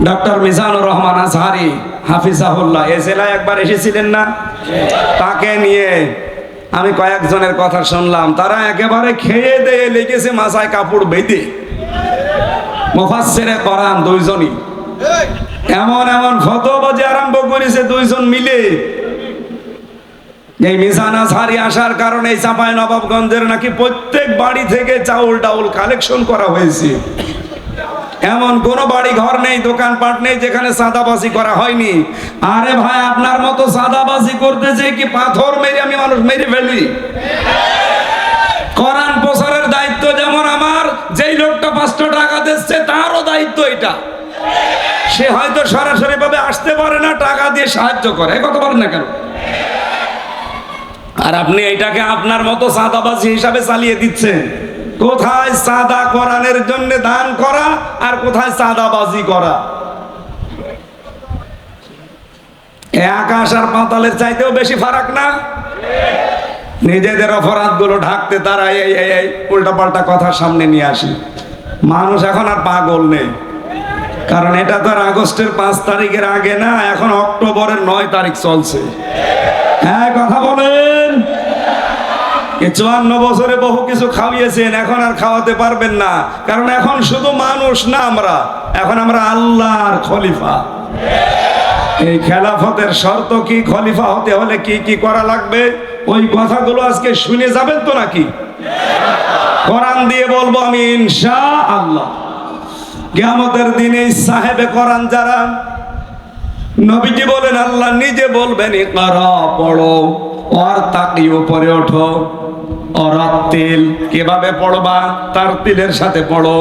ডক্টর মিজানুর রহমান আজহারি হাফিজাহুল্লাহ এ জেলায় একবার এসেছিলেন না? তাকে নিয়ে আমি কয়েকজনের কথা শুনলাম, তারা একেবারে খেয়ে দিয়ে লেগেছে মাথায় কাপড় বেঁধে। মুফাসসিরে কোরআন দুইজনই এমন এমন ফতোয়াবাজি আরম্ভ করেছে দুইজন মিলে। এই মিজান আজহারি আসার কারণে এই চাঁপাইনবাবগঞ্জের নাকি প্রত্যেক বাড়ি থেকে চাউল ডাউল কালেকশন করা হয়েছে। এমন কোন বাড়ি ঘর নেই, দোকানপাট নেই যেখানে চাঁদাবাজি করা হয়নি। আরে ভাই, আপনার মতো চাঁদাবাজি করতেছে কি পাথর মেরে আমি মানুষ মেরে ফেলি? কোরআন প্রচারের দায়িত্ব যেমন আমার, যেই লোকটা 500 টাকা দিচ্ছে তারও দায়িত্ব এটা। সে হয়তো সরাসরি ভাবে আসতে পারে না, টাকা দিয়ে সাহায্য করে, কথা বলেন না কেন? আর আপনি এইটাকে আপনার মতো চাঁদাবাজি হিসাবে চালিয়ে দিচ্ছেন। কোথায় চাঁদা কোরআনের জন্য দান করা আর কোথায় চাঁদাবাজি করা? আকাশ আর পাতালের চাইতেও বেশি ফারাক না? নিজেদের অপরাধগুলো ঢাকতে তারা এই উল্টাপাল্টা কথা সামনে নিয়ে আসে। মানুষ এখন আর পাগল নেই, কারণ এটা তো আর আগস্টের 5 তারিখের আগে না, এখন অক্টোবরের 9 তারিখ চলছে। হ্যাঁ, কথা বলেন। 54 বছরে বহু কিছু খাওয়িয়েছেন, এখন আর খাওয়াতে পারবেন না, কারণ এখন শুধু মানুষ না, এখন আমরা আল্লাহর খলিফা। এই খেলাফতের শর্ত কি, খলিফা হতে হলে কি কি করা লাগবে, ওই কথাগুলো আজকে শুনে যাবেন তো নাকি? কোরআন দিয়ে বলবো আমি ইনশাআল্লাহ। কিয়ামতের দিনে সাহেবে কোরআন যারা, নবীজি বলেন, আল্লাহ নিজে বলবেন ইকরা, পড়ো, আর তাকি উপরে ওঠো, অরাত্তিল, কিভাবে পড়বা? তার তিলের সাথে পড়ো,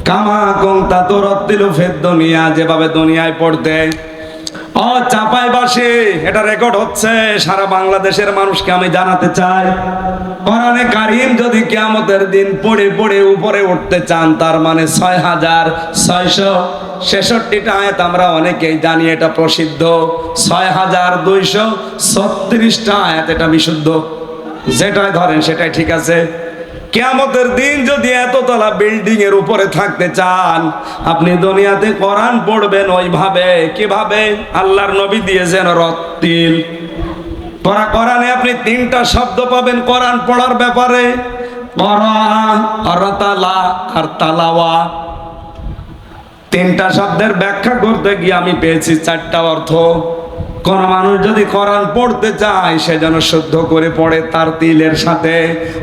কামা কুনতা তুরাত্তিলু ফিদ দুনিয়া, যেভাবে দুনিয়ায় পড়তে। ও চাঁপাইবাসী, এটা রেকর্ড হচ্ছে, সারা বাংলাদেশের মানুষকে আমি জানাতে চাই, কোরআনে কারীম যদি কিয়ামতের দিন পড়ে পড়ে উপরে উঠতে চান, তার মানে 6666টা আয়াত আমরা অনেকেই জানি, এটা প্রসিদ্ধ। 6236টা আয়াত, এটা বিশুদ্ধ। যেটাই ধরেন সেটাই ঠিক আছে। কিয়ামতের দিন যদি এততলা বিল্ডিং এর উপরে থাকতে চান, আপনি দুনিয়াতে কোরআন পড়বেন ওইভাবে। কিভাবে? আল্লাহর নবী দিয়েছেন রত্তিল। কোরআনে আপনি তিনটা শব্দ পাবেন কোরআন পড়ার ব্যাপারে: করা, রতালা আর তালাওয়া। তিনটা শব্দের ব্যাখ্যা করতে গিয়ে আমি পেয়েছি চারটা অর্থ। কোন মানুষ যদি কোরআন পড়তে চায় সে যেন শুদ্ধ করে পড়ে তার তিলের সাথে।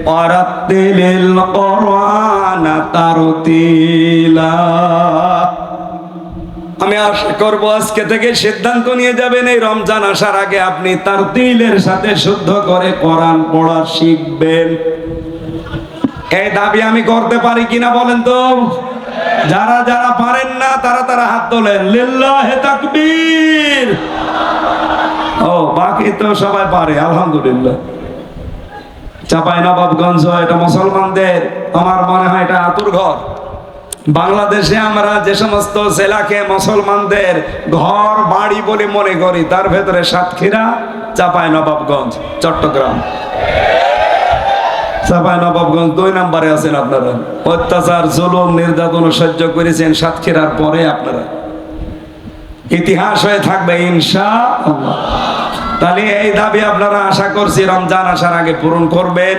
ওয়ারাত্তিলিল কোরআনা তারতিলা। আমি আশা করবো আজকে থেকে সিদ্ধান্ত নিয়ে যাবেন, এই রমজান আসার আগে আপনি তার তিলের সাথে শুদ্ধ করে কোরআন পড়া শিখবেন। এই দাবি আমি করতে পারি কিনা বলেন তো? যারা যারা পারেন না তারা হাত তোলেন। লিল্লাহে তাকবীর। ও বাকি তো সবাই পারে, আলহামদুলিল্লাহ। চাঁপাইনবাবগঞ্জ এটা মুসলমানদের, আমার মনে হয় এটা আতুর ঘর। বাংলাদেশে আমরা যে সমস্ত জেলাকে মুসলমানদের ঘর বাড়ি বলে মনে করি, তার ভেতরে সাতক্ষীরা, চাঁপাইনবাবগঞ্জ, চট্টগ্রাম। চাঁপাইনবাবগঞ্জ 2 নম্বরে আছেন আপনারা। অত্যাচার, জুলুম, নির্যাতন সহ্য করেছেন সাতক্ষীরার পরে আপনারা। ইতিহাস হয়ে থাকবে ইনশাআল্লাহ। তাহলে এই দাবি আপনারা আশা করছি রমজান আসার আগে পূরণ করবেন।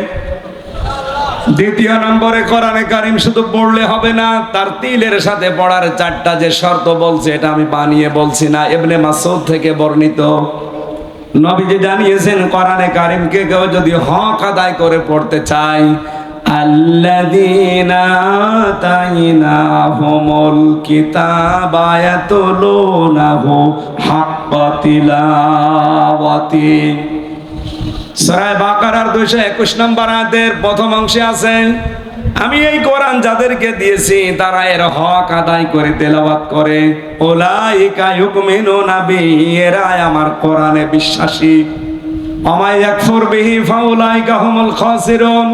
দ্বিতীয় নম্বরে, কোরআনে কারিম শুধু পড়লে হবে না, তার তিলের সাথে পড়ার চারটা যে শর্ত বলছে এটা আমি বানিয়ে বলছি না, ইবনে মাসউদ থেকে বর্ণিত। নবীজি জানিয়েছেন কোরআনে কারিমকে কেউ যদি হক আদায় করে পড়তে চায়, আল্লাযীনা আতাইনাহুমুল কিতাবা ইয়াতলুনাহু হাক্কা তিলাওয়াতি। সূরা বাকারার 221 নম্বর আয়াতের প্রথম অংশে আছে, আমি এই কোরআন যাদেরকে দিয়েছি তারা এর হক আদায় করে তেলাওয়াত করে। উলাইকা ইউমিনুনা বিহি, এরা আমার কোরআনে বিশ্বাসী। ওমা ইয়াকফুর বিহি ফাউলাইকা হুমুল খাসিরুন।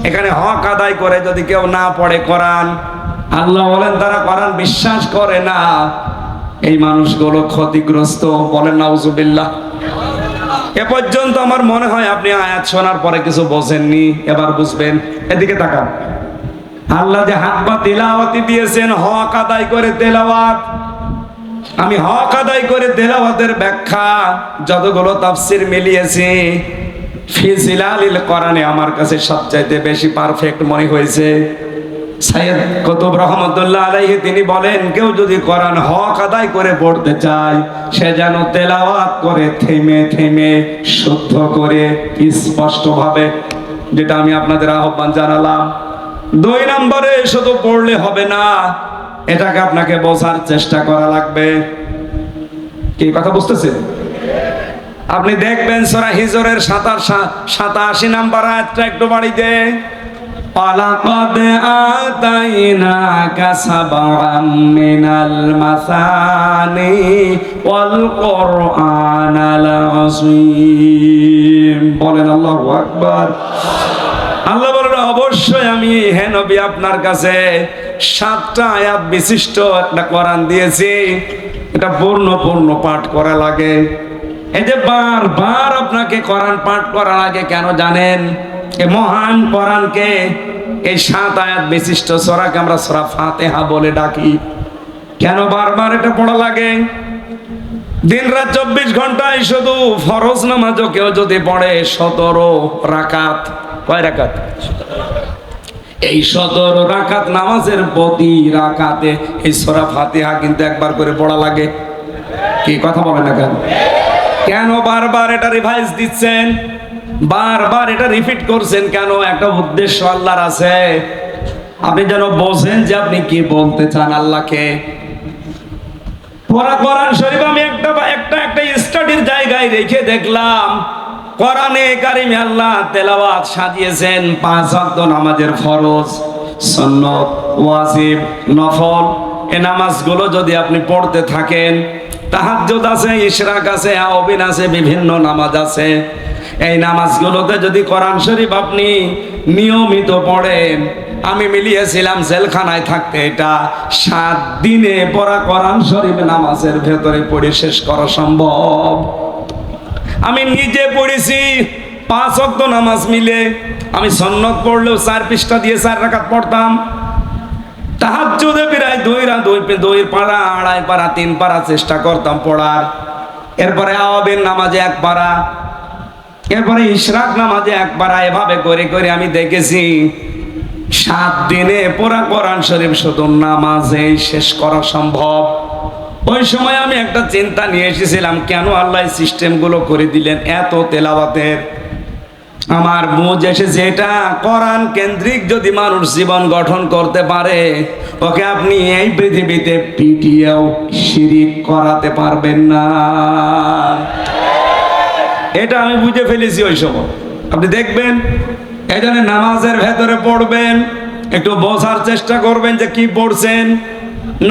এখানে হক আদায় করে যদি কেউ না পড়ে কোরআন, আল্লাহ বলেন তারা কোরআন বিশ্বাস করে না, এই মানুষগুলো ক্ষতিগ্রস্ত। বলেন নাউজুবিল্লাহ। এ পর্যন্ত আমার মনে হয় আপনি আয়াত শোনার পরে কিছু বোঝেননি, এবার বুঝবেন। এদিকে তাকান। আল্লাহ যে হাক্কা তিলাওয়াতি দিয়েছেন, হক আদায় করে তেলাওয়াত। আমি হক আদায় করে তেলাওয়াতের ব্যাখ্যা যতগুলো তাফসীর মিলিয়েছি, ফি জিলালিল কোরআনে আমার কাছে সবচাইতে বেশি পারফেক্ট মনে হয়েছে। সাইয়্যিদ কুতুব রহমাতুল্লাহ আলাইহি তিনি বলেন, কেউ যদি কোরআন হক আদায় করে পড়তে চায় সে যেন তেলাওয়াত করে থেমে থেমে শুদ্ধ করে স্পষ্টভাবে, যেটা আমি আপনাদের আহ্বান জানালাম। 2 নম্বরে, শুধু পড়লে হবে না, এটাকে আপনাকে বোঝার চেষ্টা করা লাগবে। কি কথা বুঝতেছেন? আপনি দেখবেন সূরা হিজরের 87 নম্বর আয়াতটা একটু বাড়িতে, ওয়ালাকাদ আতাইনাকা সাবআম মিনাল মাসানি ওয়াল কুরআনাল আযীম। বলেন আল্লাহু আকবার। আল্লাহ বলেন, অবশ্যই আমি হে নবী আপনার কাছে 7টা আয়াত বিশিষ্ট একটা কোরআন দিয়েছি। এটা পূর্ণ পাঠ করা লাগে। এই যে বারবার আপনাকে কোরআন পাঠ করা লাগে কেন জানেন? এই মহান কোরআনকে, এই 7 আয়াত বিশিষ্ট সূরাকে আমরা সূরা ফাতিহা বলে ডাকি। কেন বারবার এটা পড়া লাগে? দিনরাত 24 ঘন্টায় শুধু ফরজ নামাজও কেউ যদি পড়ে 17 রাকাত, কয় রাকাত? এই 17 রাকাত নামাজের প্রতি রাকাতে এই সূরা ফাতিহা কিন্তু একবার করে পড়া লাগে। কি কথা বলে না কেন? কেন বারবার এটা রিভাইজ দিচ্ছেন, বারবার এটা রিপিট করছেন কেন? একটা উদ্দেশ্য আল্লাহর আছে, আপনি যেন বোঝেন যে আপনি কি বলতে চান আল্লাহকে। কোরআন শরীফ আমি একটা স্টাডির জায়গায় রেখে দেখলাম, কোরআনে কারিমে আল্লাহ তেলাওয়াত সাজিয়েছেন 5 ওয়াক্ত নামাজের ফরজ, সুন্নত, ওয়াজিব, নফল। এই নামাজগুলো যদি আপনি পড়তে থাকেন, তাহাজ্জুদ আছে, ইশরাক আছে, আওবিন আছে, বিভিন্ন নামাজ আছে। এই নামাজগুলোতে যদি কোরআন শরীফ আপনি নিয়মিত পড়েন, আমি মিলিয়েছিলাম জেলখানায় থাকতে এটা 7 দিনে পড়া কোরআন শরীফ নামাজের ভেতরে পড়ে শেষ করা সম্ভব। আমি নিজে পড়েছি, 5 ওয়াক্ত নামাজ মিলে আমি সুন্নত পড়লেও 4 পৃষ্ঠা দিয়ে 4 রাকাত পড়তাম। তাহাজ্জুদে প্রায় 2 পারা, 2.5 পারা, 3 পারা চেষ্টা করতাম পড়ার। এরপরে আওয়াবের নামাজে 1 পারা, এরপরে ইশরাক নামাজে 1 পারা। এভাবে করে করে আমি দেখেছি 7 দিনে পুরা কোরআন শরীফ শুধু নামাজেই শেষ করা সম্ভব। ওই সময় আমি একটা চিন্তা নিয়ে এসেছিলাম, কেন আল্লাহ সিস্টেমগুলো করে দিলেন এত তেলাওয়াতের। আমার বুঝ এসেছে, এটা কোরআন কেন্দ্রিক যদি মানুষ জীবন গঠন করতে পারে, ওকে আপনি এই পৃথিবীতে পিটিয়েও শিরিক করাতে পারবেন না। এটা আমি বুঝে ফেলেছি ওই সময়। আপনি দেখবেন, এই জন্য নামাজের ভেতরে পড়বেন, একটু বোঝার চেষ্টা করবেন যে কি পড়ছেন।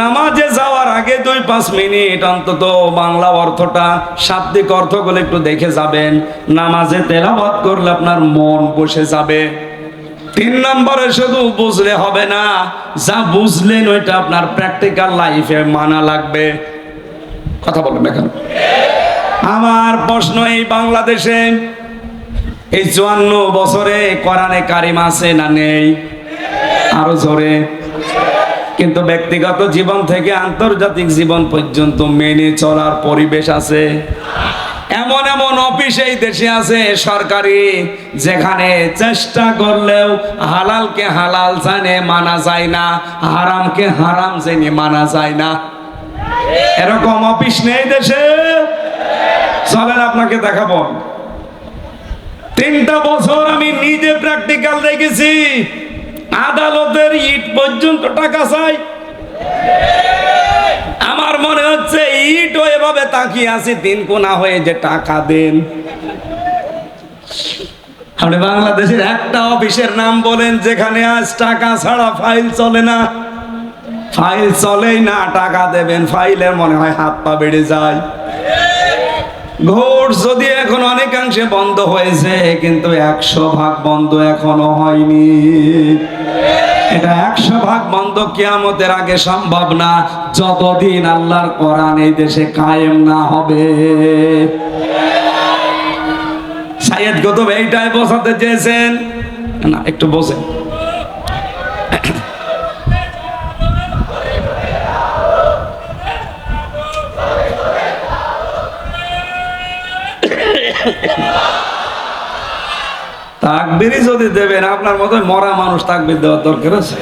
নামাজে যাওয়ার আগে 2-5 মিনিট অন্তত বাংলা অর্থটা, শাব্দিক অর্থগুলো একটু দেখে যাবেন। নামাজে তেলাওয়াত করলে আপনার মন বসে যাবে। 3 নম্বরে শুধু বুঝলে হবে না, যা বুঝলেন ওইটা আপনার প্র্যাকটিক্যাল লাইফে মানা লাগবে। কথা বলবেন এখন। আমার প্রশ্ন, এই বাংলাদেশে এই 54 বছরে কোরআনে কারিম আছে না নেই? আরো জোরে। কিন্তু ব্যক্তিগত জীবন থেকে আন্তর্জাতিক জীবন পর্যন্ত মেনে চলার পরিবেশ আছে। এমন এমন অফিস এই দেশে আছে সরকারি, যেখানে চেষ্টা করলেও হালালকে হালাল জানে মানা যায় না, হারামকে হারাম জেনে মানা যায় না। এরকম অফিস নেই দেশে? চলেন আপনাকে দেখাবো। 3টা বছর আমি নিজে প্র্যাকটিক্যাল দেখেছি। আদালতের ইট পর্যন্ত টাকা চাই। আমার মনে হচ্ছে ইটও এভাবে তাকিয়ে আছে 3 কোনা হয়ে, যে টাকা দেন। আপনি বাংলাদেশের একটা অফিসের নাম বলেন যেখানে আজ টাকা ছাড়া ফাইল চলে না? ফাইল চলেই না, টাকা দেবেন ফাইলের মনে হয় হাত পা বেড়ে যায়। ঘোষ যদি এখন অনেকাংশে বন্ধ হয়েছে, কিন্তু 100% বন্ধ এখনো হয়নি। এটা 100% বন্ধ কিয়ামতের আগে সম্ভব না, যতদিন আল্লাহর কোরআন এই দেশে কায়েম না হবে। সাইয়েদ কুতুব এইটাই বোঝাতে চেয়েছেন না? একটু বোঝেন। তাকবীরই যদি দেবেন, আপনার মতো মরা মানুষ তাকবীর দেওয়ার দরকার আছে?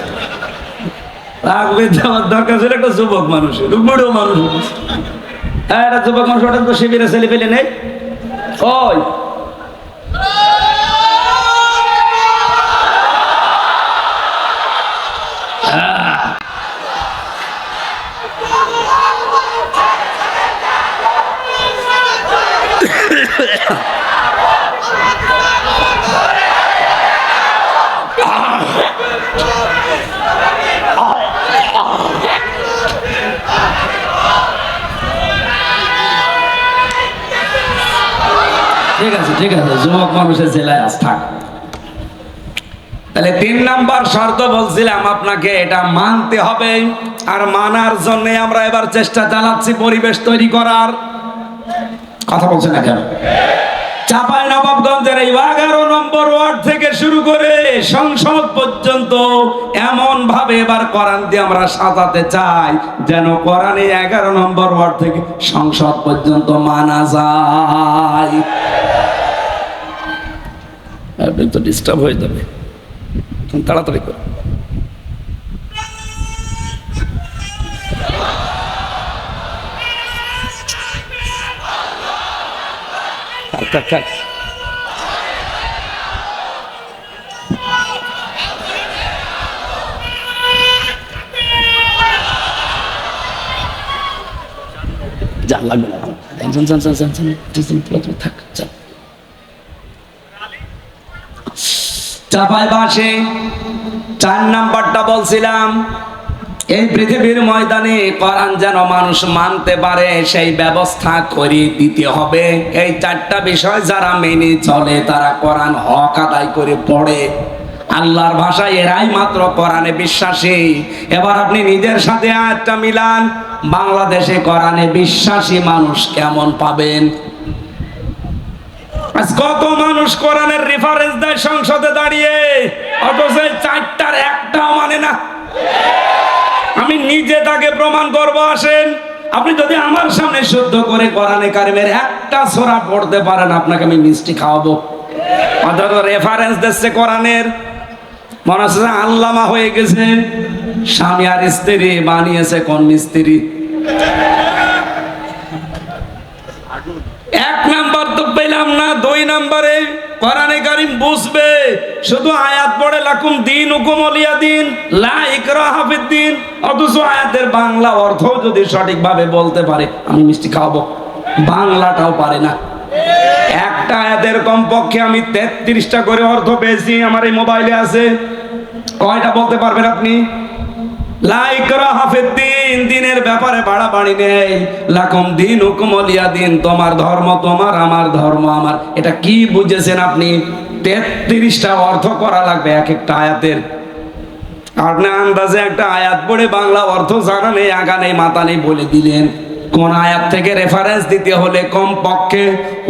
তাকবীর দেওয়ার দরকার ছিল একটা যুবক মানুষের, বুড়ো মানুষ। একটা যুবক মানুষ, ওটা তো শিবিরে ছেলে পেলে নেই। ওই ঠিক আছে, যুবক মানুষের জেলায় আজ থাক। তাহলে 3 নাম্বার শর্ত বলছিলাম আপনাকে, এটা মানতে হবে। আর মানার জন্য আমরা এবার চেষ্টা চালাচ্ছি পরিবেশ তৈরি করার। কথা বলছেন না কেন? চাঁপাইনবাবগঞ্জের এই 11 নম্বর ওয়ার্ড থেকে শুরু করে সংসদ পর্যন্ত এমন ভাবে এবার কোরআন দিয়ে আমরা সাজাতে চাই, যেন কোরআনে 11 নম্বর ওয়ার্ড থেকে সংসদ পর্যন্ত মানা যায়। আপনি তো ডিস্টার্ব হয়ে যাবে, তাড়াতাড়ি করে। যা লাগবে না, থাক। চাঁপাইবাসে 4 নাম্বারটা বলছিলাম, এই পৃথিবীর ময়দানে কোরআন যেন মানুষ মানতে পারে সেই ব্যবস্থা করে দিতে হবে। এই 4টা বিষয় যারা মেনে চলে, তারা কোরআন হক আদায় করে পড়ে। আল্লাহর ভাষায় এরাই মাত্র কোরআনে বিশ্বাসী। এবার আপনি নিজের সাথে আয়াতটা মিলান, বাংলাদেশে কোরআনে বিশ্বাসী মানুষ কেমন পাবেন? আজ কত মানুষ কোরআনের রেফারেন্স দেয় সংসদে দাঁড়িয়ে, অথচ চারটার একটাও মানে না। আমি নিজে তাকে প্রমাণ করব, আসেন। আপনি যদি আমার সামনে শুদ্ধ করে কোরআনে কারিমের একটা সূরা পড়তে পারেন, আপনাকে আমি মিষ্টি খাওয়াবো। অথচ রেফারেন্স দিচ্ছে কোরআনের, মনে হচ্ছে আল্লামা হয়ে গেছে। স্বামী আর স্ত্রী বানিয়েছে কোন মিস্ত্রি? এক নাম্বার তো পেলাম না। দুই নাম্বারে কোরআনে কারীম বুঝবে, শুধু আয়াত পড়ে লাকুম দীনুকুম ওয়ালিয়া দিন, লা ইকরাহা ফিদ্দিন, অথচ আয়াতের বাংলা অর্থ যদি সঠিকভাবে বলতে পারে আমি মিষ্টি খাওয়াবো। বাংলাটাও পারে না। একটা আয়াতের কমপক্ষে আমি 33টা করে অর্থ পেয়েছি, আমার এই মোবাইলে আছে। কয়টা বলতে পারবেন আপনি? লা ইকরাহা ফিদ্দিন, দিনের ব্যাপারে বাড়াবাড়ি নেই। লাকুম দীনুকুম ওয়ালিয়া দিন, তোমার ধর্ম তোমার, আমার ধর্ম আমার। এটা কি বুঝেছেন আপনি? 33টা অর্থ করা লাগবে এক একটা আয়াতের। আপনি আন্দাজে একটা আয়াত পড়ে বাংলা অর্থ জানা নেই, আগা নেই, মাথা নেই বলে দিলেন। কোন আয়াত থেকে রেফারেন্স দিতে হলে কমপক্ষে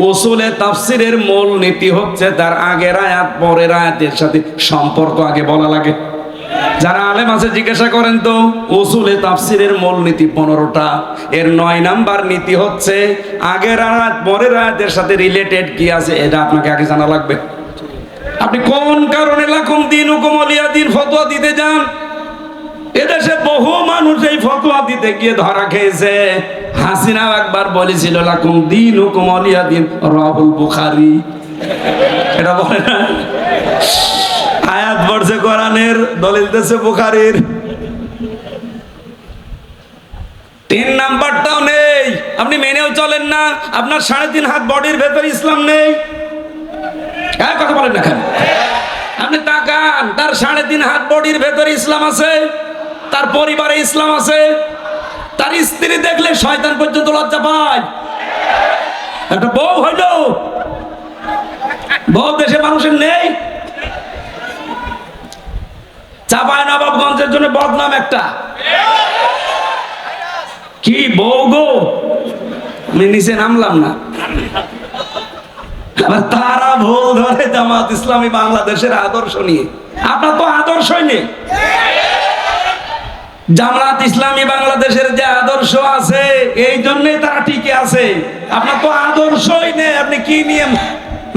উসুলে তাফসীরের মূল নীতি হচ্ছে তার আগের আয়াত পরের আয়াতের সাথে সম্পর্ক আগে বলা লাগে। যারা আলেম আছে জিজ্ঞাসা করেন তো, উসুলে তাফসীরের মূল নীতি 15টা, এর 9 নাম্বার নীতি হচ্ছে আগের আয়াত পরের আয়াতের সাথে রিলেটেড কি আছে এটা আপনাকে আগে জানা লাগবে। আপনি কোন কারণে লাকুম দীনুকুম ওয়ালিয়া দিন ফতোয়া দিতে যান? এদেশে বহু মানুষ এই ফতোয়া দিতে গিয়ে ধরা খেয়েছে। হাসিনা একবার বলেছিল লাকুম দীনুকুম ওয়ালিয়া দিন, রাহুল বুখারী। এটা বলে না, আয়াত পড়ছে কোরআনের, দলিল দিয়েছে বুখারীর। 3 নাম্বারটাও নেই, আপনি মেনেও চলেন না। আপনার 3.5 হাত বডির ভেতর ইসলাম নেই। কথা বলেন না কেন? আপনি তাকান, তার 3.5 হাত বডির ভেতর ইসলাম আছে, তার পরিবারে ইসলাম আছে, তার স্ত্রী দেখলে শয়তান পর্যন্ত লজ্জা পায়। একটা বউ হইল, বউ দেশে মানুষের নেই। চাপায় নবাবগঞ্জের জন্য বদনাম একটা, কি বউ গো, আমি নিচে নামলাম না। তারা ভুল ধরে জামাত ইসলামী বাংলাদেশের আদর্শ নিয়ে। আপনার তো আদর্শই নেই। জামাত ইসলামী বাংলাদেশের যে আদর্শ আছে এই জন্যই তারা টিকে আছে। আপনার তো আদর্শই নেই। আপনি কি নিয়ে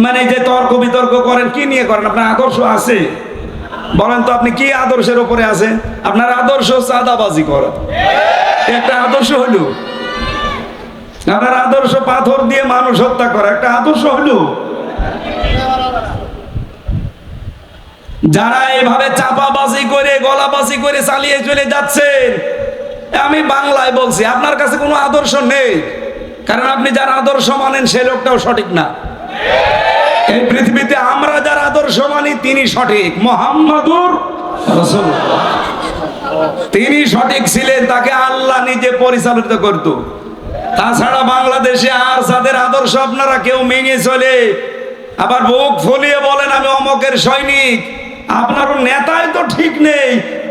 মানে যে তর্ক বিতর্ক করেন, কি নিয়ে করেন? আপনার আদর্শ আছে বলেন তো, আপনি কি আদর্শের উপরে আছে? আপনার আদর্শ চাঁদাবাজি করা, একটা আদর্শ হলো। আপনার আদর্শ পাথর দিয়ে মানুষ হত্যা করা, একটা আদর্শ হলো। যারা এইভাবে চাপাবাজি করে গলাবাজি করে চালিয়ে চলে যাচ্ছেন, আমি বাংলায় বলছি, আপনার কাছে কোনো আদর্শ নেই। কারণ আপনি যার আদর্শ মানেন সে লোকটাও সঠিক না। এই পৃথিবীতে আমরা যার আদর্শ মানি তিনি সঠিক। মুহাম্মাদুর রাসূলুল্লাহ, তিনি সঠিক ছিলেন, তাকে আল্লাহ নিজে পরিচালিত করত। তাছাড়া বাংলাদেশে আর যাদের আদর্শ আপনারা কেউ মেনে চলে, আবার বুক ফুলিয়ে বলেন আমি অমকের সৈনিক, আপনার নেতাই তো ঠিক নেই।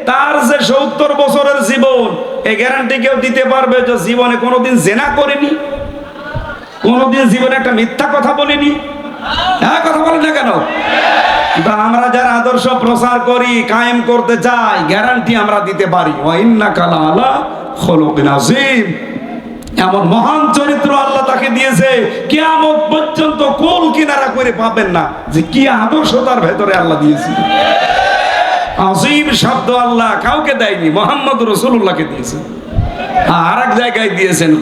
তার যে 70 বছরের জীবন, এই গ্যারান্টি কেউ দিতে পারবে যে জীবনে কোনোদিন জেনা করেনি, কোনোদিন জীবনে একটা মিথ্যা কথা বলিনি? হ্যাঁ, কথা বলেন না কেন? আমরা যারা আদর্শ প্রচার করি, কায়েম করতে চাই, গ্যারান্টি আমরা দিতে পারি। ওয়া ইন্নাকা লাআলা খুলুকিন আযীম, এমন মহান চরিত্র আল্লাহ তাকে দিয়েছে, কিয়ামত পর্যন্ত কোল কিনারা করে পাবেন না যে কি আদর্শ তার ভেতরে আল্লাহ দিয়েছে। আযীম শব্দ আল্লাহ কাউকে দেয়নি, মুহাম্মদুর রাসূলুল্লাহকে দিয়েছেন। আর এক জায়গায় দিয়েছেন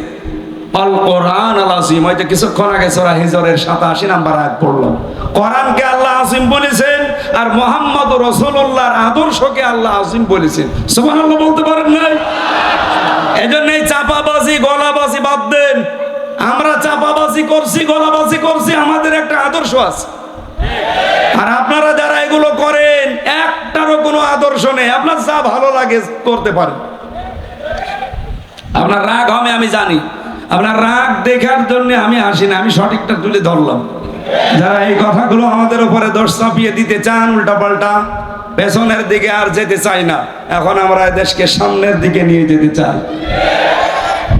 আল কোরআন আল আযীম। ওই যে কিছুক্ষণ আগে সূরা হিজরের 87 নাম্বার আয়াত পড়লাম। কোরআনকে আল্লাহ আযীম বলেছেন, আর মুহাম্মদুর রাসূলুল্লাহর আদর্শকে আল্লাহ আযীম বলেছেন। সুবহানাল্লাহ বলতে পারেন না? এজন্যই চাপাবাজি গলাবাজি বাদ দেন। আমরা চাপাবাজি করছি, গলাবাজি করছি, আমাদের একটা আদর্শ আছে। আর আপনারা যারা এগুলো করেন, একটারও কোনো আদর্শ নেই। আপনার যা ভালো লাগে করতে পারেন। আপনার রাগ হবে আমি জানি, আপনার রাগ দেখার জন্য আমি আসি না, আমি সঠিকটা তুলে ধরলাম। যারা এই কথাগুলো আমাদের উপরে দোষ চাপিয়ে দিতে চান, উল্টা পাল্টা, পেছনের দিকে আর যেতে চাই না। এখন আমরা দেশকে সামনের দিকে নিয়ে যেতে চাই।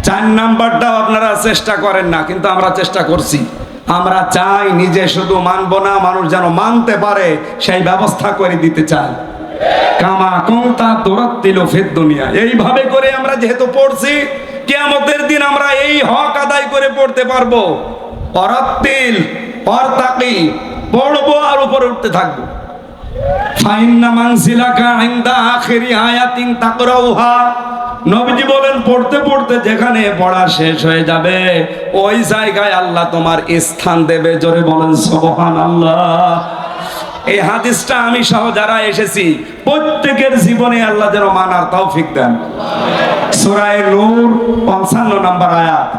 4 নাম্বারটাও আপনারা চেষ্টা করেন না, কিন্তু আমরা চেষ্টা করছি। আমরা চাই নিজে শুধু মানবো না, মানুষ যেন মানতে পারে সেই ব্যবস্থা করে দিতে চাই। কামা কুনতা তুরাত্তিলু ফিদ দুনিয়া, এইভাবে করে আমরা যেহেতু পড়ছি, কিয়ামতের দিন আমরা এই হক আদায় করে পড়তে পারবো। অরাত্তিল অরতাকি, পড়বো আর উপরে উঠতে থাকবো। ফাইন্না মানসিলাকা ইনদা আখিরি আয়াতিন তাকরাউহা, নবীজি বলেন পড়তে পড়তে যেখানে পড়া শেষ হয়ে যাবে ওই জায়গায় আল্লাহ তোমার স্থান দেবে। জোরে বলেন সুবহানাল্লাহ। এই হাদিসটা আমি সহ যারা এসেছি প্রত্যেকের জীবনে আল্লাহ যেন মানার তৌফিক দেন। সূরা নূর 55 নম্বর আয়াত।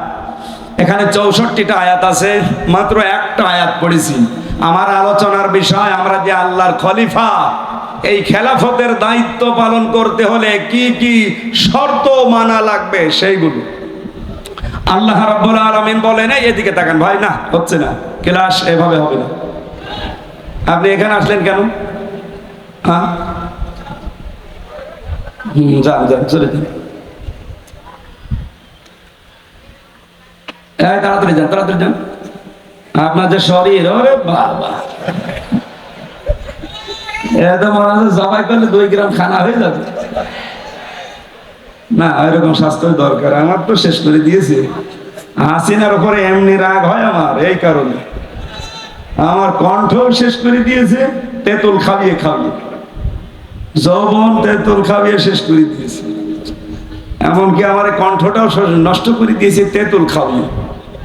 এখানে 64টা আয়াত আছে, মাত্র একটা আয়াত পড়েছি। আমার আলোচনার বিষয়, আমরা যে আল্লাহর খলিফা, এই খেলাফতের দায়িত্ব পালন করতে হলে কি কি শর্ত মানা লাগবে সেইগুলো। আল্লাহ রাব্বুল আলামিন বলেন, এদিকে তাকান ভাই, না হচ্ছে না ক্লাস, এভাবে হবে না। আপনি এখানে আসলেন কেন? হ্যাঁ, যান যান, চলে যান। তাড়াতাড়ি যান, তাড়াতাড়ি যান। আপনার যে শরীর, ওরে বাবা, এত মনে হচ্ছে জবাই করলে 2 গ্রাম খানা হয়ে যাবে। না, এরকম স্বাস্থ্য দরকার। আমার তো শেষ করে দিয়েছে। হাসিনার উপরে এমনি রাগ হয় আমার, এই কারণে আমার কণ্ঠ শেষ করে দিয়েছে। তেঁতুল খাবিয়ে খাবিয়ে, যৌবন তেঁতুল খাবিয়ে শেষ করে দিয়েছে। এমনকি আমার কণ্ঠটাও নষ্ট করে দিয়েছে তেঁতুল খাবিয়ে।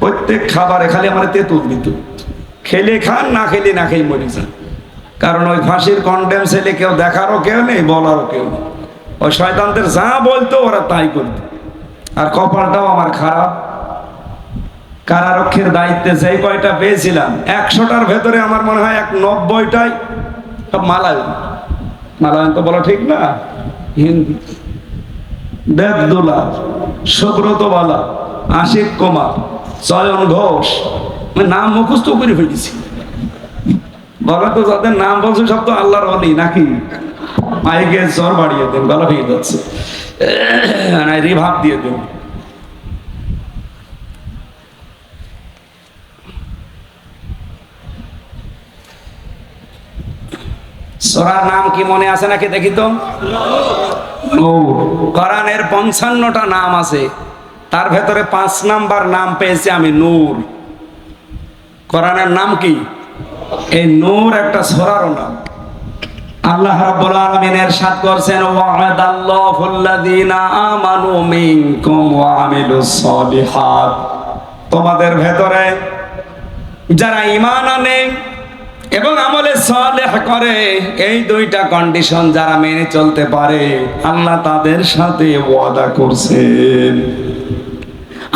প্রত্যেক খাবারে খালি আমার তেঁতুল দিত। খেলে খান, না খেলে না খেয়ে মরে যান। কারণ ওই ফাঁসির কন্ডেম ছেলে কেউ দেখারও কেউ নেই, বলারও কেউ নেই। ওই শয়তানদের যা বলতো ওরা তাই করতো। আর কপালটাও আমার খারাপ, কারারক্ষীর দায়িত্বে যেই কয়টা পেয়েছিলাম 100টার ভেতরে আমার মনে হয় 90টাই সব মালায়ন। মালায়ন তো বলা ঠিক না, হিন্দি। দেবদুলা, সুব্রত বালা, আশিক কুমার, চয়ন ঘোষ, নাম মুখস্থ করে ফেলেছি। বলা তো যাদের নাম বলছে সব তো আল্লাহর ওলি নাকি? মাইকে জ্বর বাড়িয়ে দেন, গলা ভেঙে যাচ্ছে, রিভাব দিয়ে দেন। সূরার নাম কি মনে আছে নাকি দেখি তো? কোরআনের 55টা নাম আছে, তার ভেতরে 5 নাম্বার নাম পেয়েছি আমি, নূর। কোরআনের নাম কি? এই নূর একটা সূরারও নাম। আল্লাহ রাব্বুল আলামিন ইরশাদ করেছেন, ওয়া'দাল্লাহুল্লাযীনা আমানু মিনকুম ওয়া আমিলুস সালিহাত, তোমাদের ভেতরে যারা ঈমান আনে এবং আমলে সালেহ করে, এই 2টা কন্ডিশন যারা মেনে চলতে পারে, আল্লাহ তাদের সাথে ওয়াদা করছেন।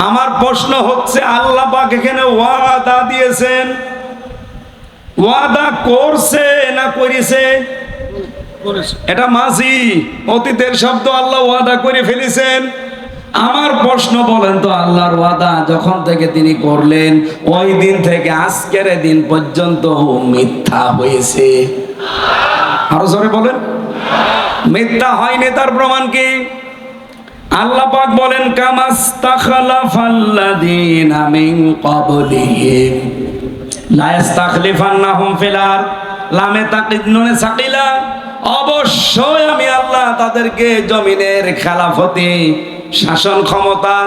আমার প্রশ্ন হচ্ছে, আল্লাহ পাক এখানে ওয়াদা দিয়েছেন, ওয়াদা করছে না করেছে? এটা মাঝি, অতীতের শব্দ। আল্লাহ ওয়াদা করে ফেলেছেন। আমার প্রশ্ন, বলেন তো, আল্লাহর ওয়াদা যখন থেকে তিনি করলেন ওই দিন থেকে আজকের দিন পর্যন্ত মিথ্যা হয়েছে? আরো জোরে বলেন। মিথ্যা হয়নি, তার প্রমাণ কি? আল্লাহ পাক বলেন, কামাস্তাখলাফাল্লাযীনা মিন ক্বাবলিহিম লা ইস্তাখলিফান্নাহুম ফিল আরদ, লামে তাকিদ নুনে সাকিলা, অবশ্যই আমি আল্লাহ তাদেরকে জমিনের খেলাফতি, শাসন ক্ষমতা,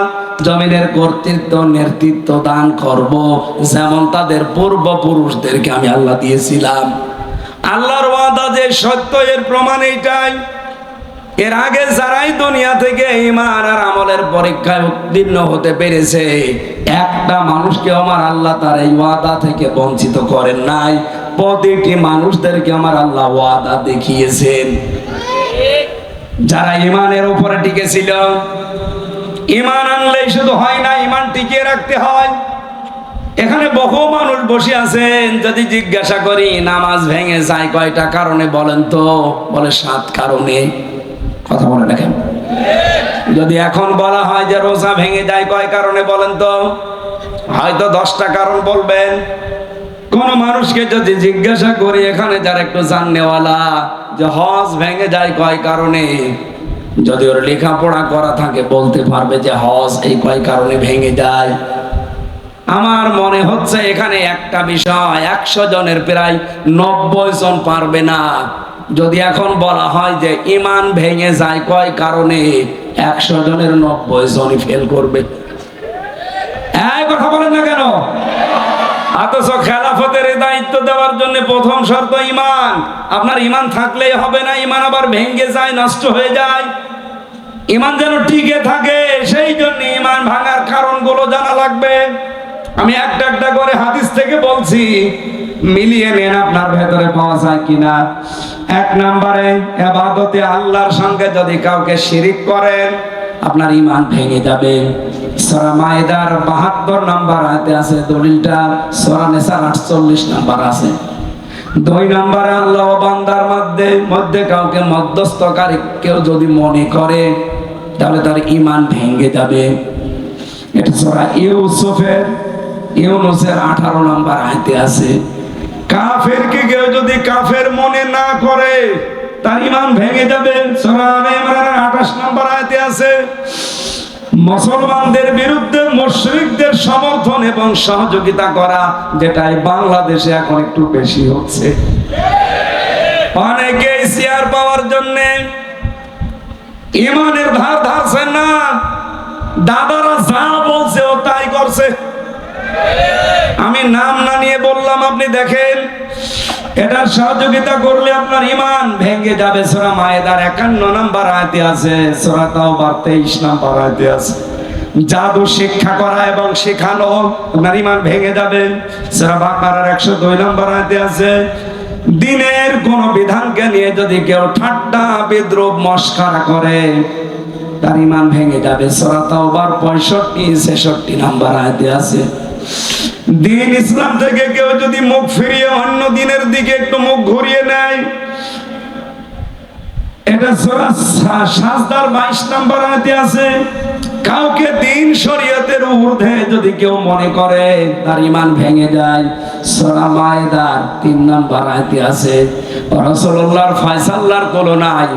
জমিনের কর্তৃত্ব, নেতৃত্ব দান করব, যেমন তাদের পূর্বপুরুষদেরকে আমি আল্লাহ দিয়েছিলাম। আল্লাহর ওয়াদা যে সত্য, এর প্রমাণ এইটাই। এর আগে যারাই দুনিয়া থেকে ঈমান আর আমলের পরীক্ষায় উত্তীর্ণ হতে পেরেছে, একটা মানুষকে আমার আল্লাহ তার এই ওয়াদা থেকে বঞ্চিত করেন নাই। প্রতিটি মানুষদেরকে আমার আল্লাহ ওয়াদা দেখিয়েছেন। যারা ঈমানের উপরে টিকেছিল, ঈমান আনলেই শুধু হয় না, ঈমান টিকিয়ে রাখতে হয়। এখানে বহু মানুষ বসে আছেন, যদি জিজ্ঞাসা করি নামাজ ভেঙে যায় কয়টা কারণে বলেন তো, বলে 7 কারণে। কথা বলে দেখেন। যদি এখন বলা হয় যে রোজা ভেঙে যায় কয় কারণে বলেন তো, হয়তো 10টা কারণ বলবেন। কোন মানুষকে যদি জিজ্ঞাসা করি, এখানে যারা একটু জাননেওয়ালা, যে হজ ভেঙে যায় কয় কারণে, যদি ওর লেখাপড়া করা থাকে বলতে পারবে যে হজ এই কয় কারণে ভেঙে যায়। আমার মনে হচ্ছে এখানে একটা বিষয় 100 জনের প্রায় 90 জন পারবে না। যদি এখন বলা হয় যে ঈমান ভেঙে যায় কয় কারণে, 100 জনের 90 জনই ফেল করবে। এই কথা বলেন না কেন? অথচ খেলাফতের দায়িত্ব দেওয়ার জন্য প্রথম শর্ত ঈমান। আপনার ঈমান থাকলেই হবে না, ঈমান আবার ভেঙে যায়, নষ্ট হয়ে যায়। ঈমান যেন টিকে থাকে, সেই জন্য ঈমান ভাঙার কারণগুলো জানা লাগবে। আমি একটা একটা করে হাদিস থেকে বলছি, মিলিয়ে নেন আপনার ভেতরে পাওয়া যায় কিনা। 1 নম্বরে, ইবাদতে আল্লাহর সঙ্গে যদি কাউকে শিরিক করেন আপনার ঈমান ভেঙে যাবে। সূরা মায়েদার 72 নম্বর আয়াতে আছে দলিলটা, সূরা নিসার 48 নম্বর আছে। 2 নম্বরে, আল্লাহ ও বান্দার মধ্যে কাউকে মধ্যস্থকারী কেউ যদি মনে করে তাহলে তার ঈমান ভেঙে যাবে। এটা সূরা ইউনূসের 18 নম্বর আয়াতে আছে। কাফেরকে কেউ যদি কাফের মনে না করে তার ঈমান ভেঙে যাবে। সূরা আলে ইমরানের 28 নম্বর আয়াতে আছে। মুসলমানদের বিরুদ্ধে মুশরিকদের সমর্থন এবং সহযোগিতা করা, যেটাই বাংলাদেশে এখন একটু বেশি হচ্ছে। অনেকে শেয়ার পাওয়ার জন্য ঈমানের ধার ধারছে না, দাদারা যা বলছে ও তাই করছে। আমি নাম না নিয়ে বললাম, আপনি দেখেন এটার সহযোগিতা করলে আপনার ঈমান ভেঙে যাবে। সূরা মায়েদার 51 নম্বর আয়াতে আছে, সূরা তাওবার 23 নম্বর আয়াতে আছে। জাদু শিক্ষা করা এবং শেখানো আপনার ঈমান ভেঙে যাবে। সূরা বাকারার 102 নম্বর আয়াতে আছে। দ্বীনের কোন বিধানকে নিয়ে যদি কেউ ঠাট্টা বিদ্রূপ মস্করা করে তার ঈমান ভেঙে যাবে। সূরা তাওবার 65-66 নম্বর আয়াতে আছে। দ্বীন ইসলাম থেকে কেউ যদি মুখ ফিরিয়ে অন্য দ্বীনের দিকে একটু মুখ ঘুরিয়ে নেয়, এটা সূরা সাজদার 22 নম্বর আয়াতে আছে। কাউকে দ্বীন শরীয়তের ঊর্ধ্বে যদি কেউ মনে করে তার ঈমান ভেঙে যায়। সূরা মায়েদার 3 নম্বর আয়াতে আছে। রাসূলুল্লাহর ফয়সালার তুলনায়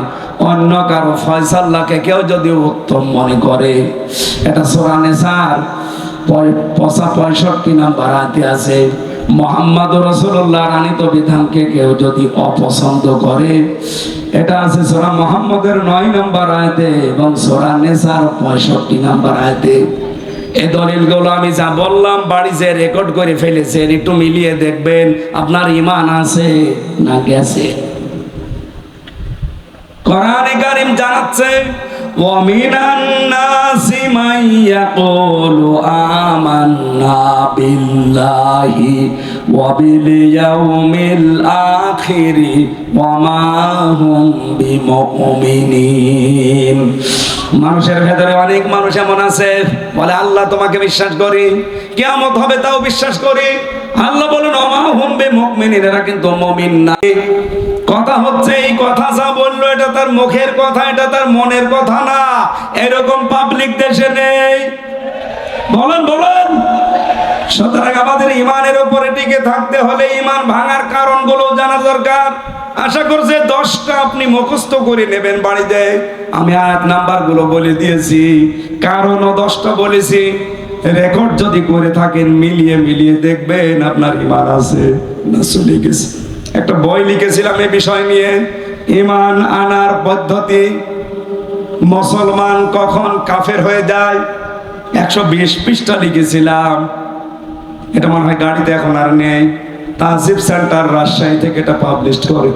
অন্য কারো ফয়সালাকে কেউ যদি উত্তম মনে করে, এটা সূরা নিসার 65 নম্বর আয়াতে আছে। মুহাম্মদুর রাসূলুল্লাহর আনিত বিধানকে কেউ যদি অপছন্দ করে, এটা আছে সূরা মুহাম্মদের 9 নম্বর আয়াতে এবং সূরা নিসার 65 নম্বর আয়াতে। এই দলিলগুলো আমি যা বললাম বাড়ি যে রেকর্ড করে ফেলেছেন, একটু মিলিয়ে দেখবেন আপনার ঈমান আছে না গেছে। কোরআনে কারীম জানাচ্ছে, ওয়ামিনান নাসি মান ইয়াকুলু আমান্না বিল্লাহি ওয়া বিল ইয়াউমিল আখিরি ওয়া মা হুম বিমুমিনিন। মানুষের ভেতরে অনেক মানুষ এমন আছে বলে আল্লাহ তোমাকে বিশ্বাস করি, কিয়ামত হবে তাও বিশ্বাস করি। আল্লাহ বলেন ওয়া মা হুম বিমুমিনিন, এরা কিন্তু মুমিন না। কথা হচ্ছে এই কথা যা বললো এটা তার মুখের কথা, এটা তার মনের কথা না। এরকম পাবলিক দেশে নেই। বলেন বলেন। সুতরাং আমাদের ঈমানের উপরে টিকে থাকতে হলে ঈমান ভাঙার কারণগুলো জানা দরকার। আশা করছি 10টা আপনি মুখস্থ করে নেবেন বাড়িতে। আমি আয়াত নাম্বারগুলো বলে দিয়েছি, কারণও 10টা বলেছি। রেকর্ড যদি করে থাকেন মিলিয়ে মিলিয়ে দেখবেন আপনার ঈমান আছে না চলে গেছে। একটা বই লিখেছিলাম এই বিষয় নিয়ে, ঈমান আনার পদ্ধতি, মুসলমান কখন কাফের হয়ে যায়। 120 পৃষ্ঠা লিখেছিলাম। এটা মনে হয় গাড়িতে এখন আর নেই। তাজিব সেন্টার রাজশাহী থেকে এটা পাবলিশ করে।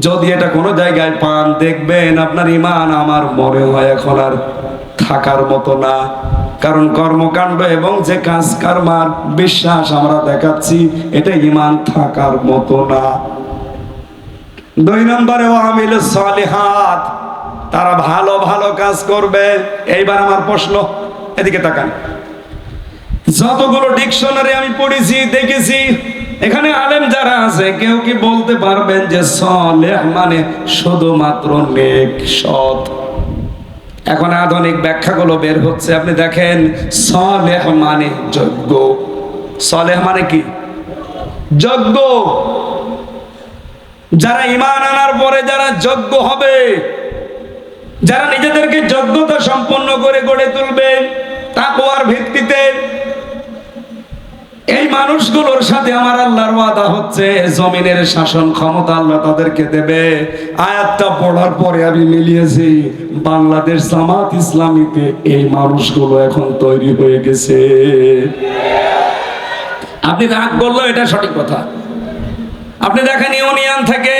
যদি এটা কোনো জায়গায় পান দেখবেন আপনার ঈমান আমার মনে হয় এখন আর থাকার মতো না। কারণ কর্মকাণ্ড এবং যে কাজ কারবার বিশ্বাস আমরা দেখাচ্ছি এটা ঈমান থাকার মতো না। 2 নম্বরে ওয়ামিলুস সালিহাত, তারা ভালো ভালো কাজ করবে। এইবার আমার প্রশ্ন, এদিকে তাকান। যতগুলো ডিকশনারি আমি পড়েছি দেখেছি, এখানে আলেম যারা আছে কেউ কি বলতে পারবেন যে সালেহ মানে শুধুমাত্র নেক সৎ? এখন আধুনিক ব্যাখ্যাগুলো বের হচ্ছে, আপনি দেখেন সালেহ মানে যোগ্য। সালেহ মানে কি? যোগ্য। যারা ঈমান আনার পরে যারা যোগ্য হবে, যারা নিজেদেরকে যোগ্যতা সম্পন্ন করে গড়ে তুলবে তাকওয়ার ভিত্তিতে, এই মানুষগুলোর সাথে আমার আল্লাহর ওয়াদা হচ্ছে জমিনের শাসন ক্ষমতা আল্লাহ তাদেরকে দেবে। আয়াতটা পড়ার পরে আমি মিলিয়েছি বাংলাদেশ জামাত ইসলামীতে এই মানুষগুলো এখন তৈরি হয়ে গেছে। আপনি রাগ করলো, এটা সঠিক কথা। আপনি দেখেন ইউনিয়ন থেকে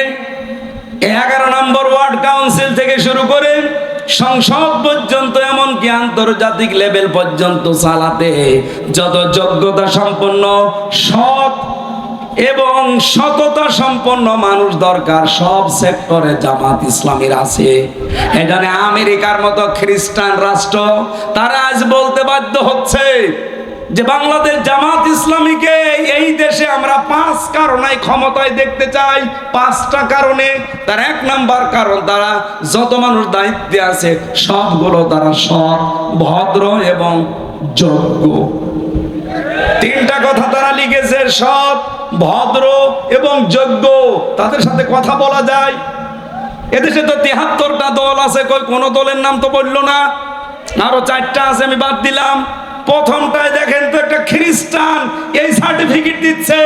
11 নম্বর ওয়ার্ড কাউন্সিল থেকে শুরু করে সংসদ পর্যন্ত, এমনকি আন্তর্জাতিক লেভেল পর্যন্ত চালাতে যত যোগ্যতা সম্পন্ন, সৎ এবং সততা সম্পন্ন মানুষ দরকার, সব সেক্টরে জামাত ইসলামীর আছে। এখানে আমেরিকার মতো খ্রিস্টান রাষ্ট্র তারা আজ বলতে বাধ্য হচ্ছে যে বাংলাদেশ জামাত ইসলামীকে এই দেশে আমরা 5 কারণে ক্ষমতায় দেখতে চাই। 5টা কারণে। তার 1 নাম্বার কারণ, তারা যত মানুষ দায়িত্বে আছে সবগুলো তারা সৎ, ভদ্র এবং যোগ্য। 3টা কথা তারা লিখেছে, সৎ, ভদ্র এবং যোগ্য। তাদের সাথে কথা বলা যায়। এদেশে তো 73টা দল আছে, কোন দলের নাম তো বললো না। আরো 4টা আছে, আমি বাদ দিলাম। প্রথমটায় দেখেন তো একটা খ্রিস্টান এই সার্টিফিকেট দিচ্ছে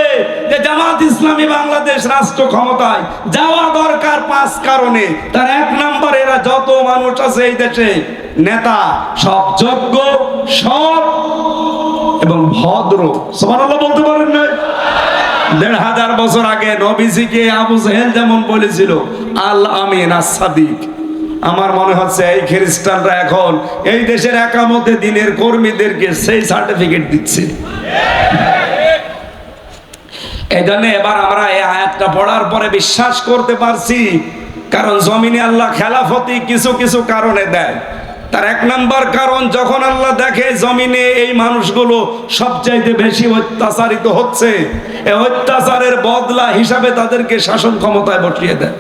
যে জামাত ইসলামী বাংলাদেশ রাষ্ট্র ক্ষমতায় যাওয়া দরকার 5 কারণে। তার 1 নাম্বার, এরা যত মানুষ আছে এই দেশে নেতা সব যোগ্য, সৎ এবং ভদ্র। সুবহানাল্লাহ বলতে পারেন না? 1500 বছর আগে নবীজিকে আবু জেহেল যেমন বলেছিল আল আমিন আস সাদিক, আমার মনে হচ্ছে এই খ্রিস্টানরা এখন এই দেশের একামতে দিনের কর্মীদেরকে সেই সার্টিফিকেট দিচ্ছে। এই জন্য এবার আমরা এই আয়াতটা পড়ার পরে বিশ্বাস করতে পারছি, কারণ জমিনে আল্লাহ খেলাফতি কিছু কিছু কারণে দেয়। তার 1 নাম্বার কারণ, যখন আল্লাহ দেখে জমিনে এই মানুষগুলো সবচাইতে বেশি অত্যাচারিত হচ্ছে, এই অত্যাচারের বদলা হিসাবে তাদেরকে শাসন ক্ষমতায় বসিয়ে দেয়।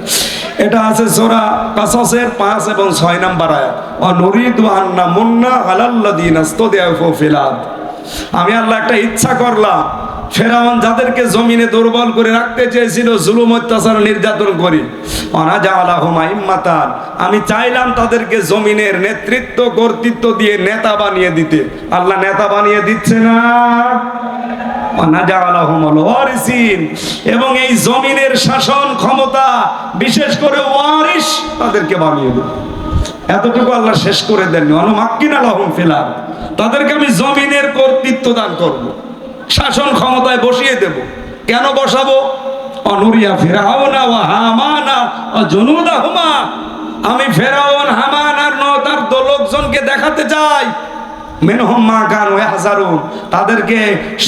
এটা আছে সূরা কাসাসের 5 এবং 6 নাম্বার আয়াত। ওয়া নুরিদু আন্না মুন্না আলাল্লাযিনা ইসতাদআফু ফিল আরদ। আমি আল্লাহ একটা ইচ্ছা করলাম, ফেরাউন যাদেরকে জমিনে দুর্বল করে রাখতে চেয়েছিল, জুলুম অত্যাচার নির্যাতন করে, অনাজালাহুম আইম্মাতান, আমি চাইলাম তাদেরকে জমিনের নেতৃত্ব কর্তৃত্ব দিয়ে নেতা বানিয়ে দিতে। আল্লাহ নেতা বানিয়ে দিচ্ছে না, অনাজালাহুমুল ওয়ারিসিন, এবং এই জমিনের শাসন ক্ষমতা বিশেষ করে ওয়ারিস তাদেরকে বানিয়ে দেব। এতটুকু আল্লাহ শেষ করে দেননি, অনুমাক্কিনা লাহুম ফিল আরদ, তাদেরকে আমি জমিনের কর্তৃত্ব দান করব, শাসন ক্ষমতায় বসিয়ে দেব। কেন বসাবো? অনুরিয়া ফিরাউনা ওয়া হামানা ওয়া জুনুদাহুমা, আমি ফেরাউন, হামান আর তার লোকজনকে দেখাতে চাই মিনহুম মা কানু ইয়াহজারুন, তাদেরকে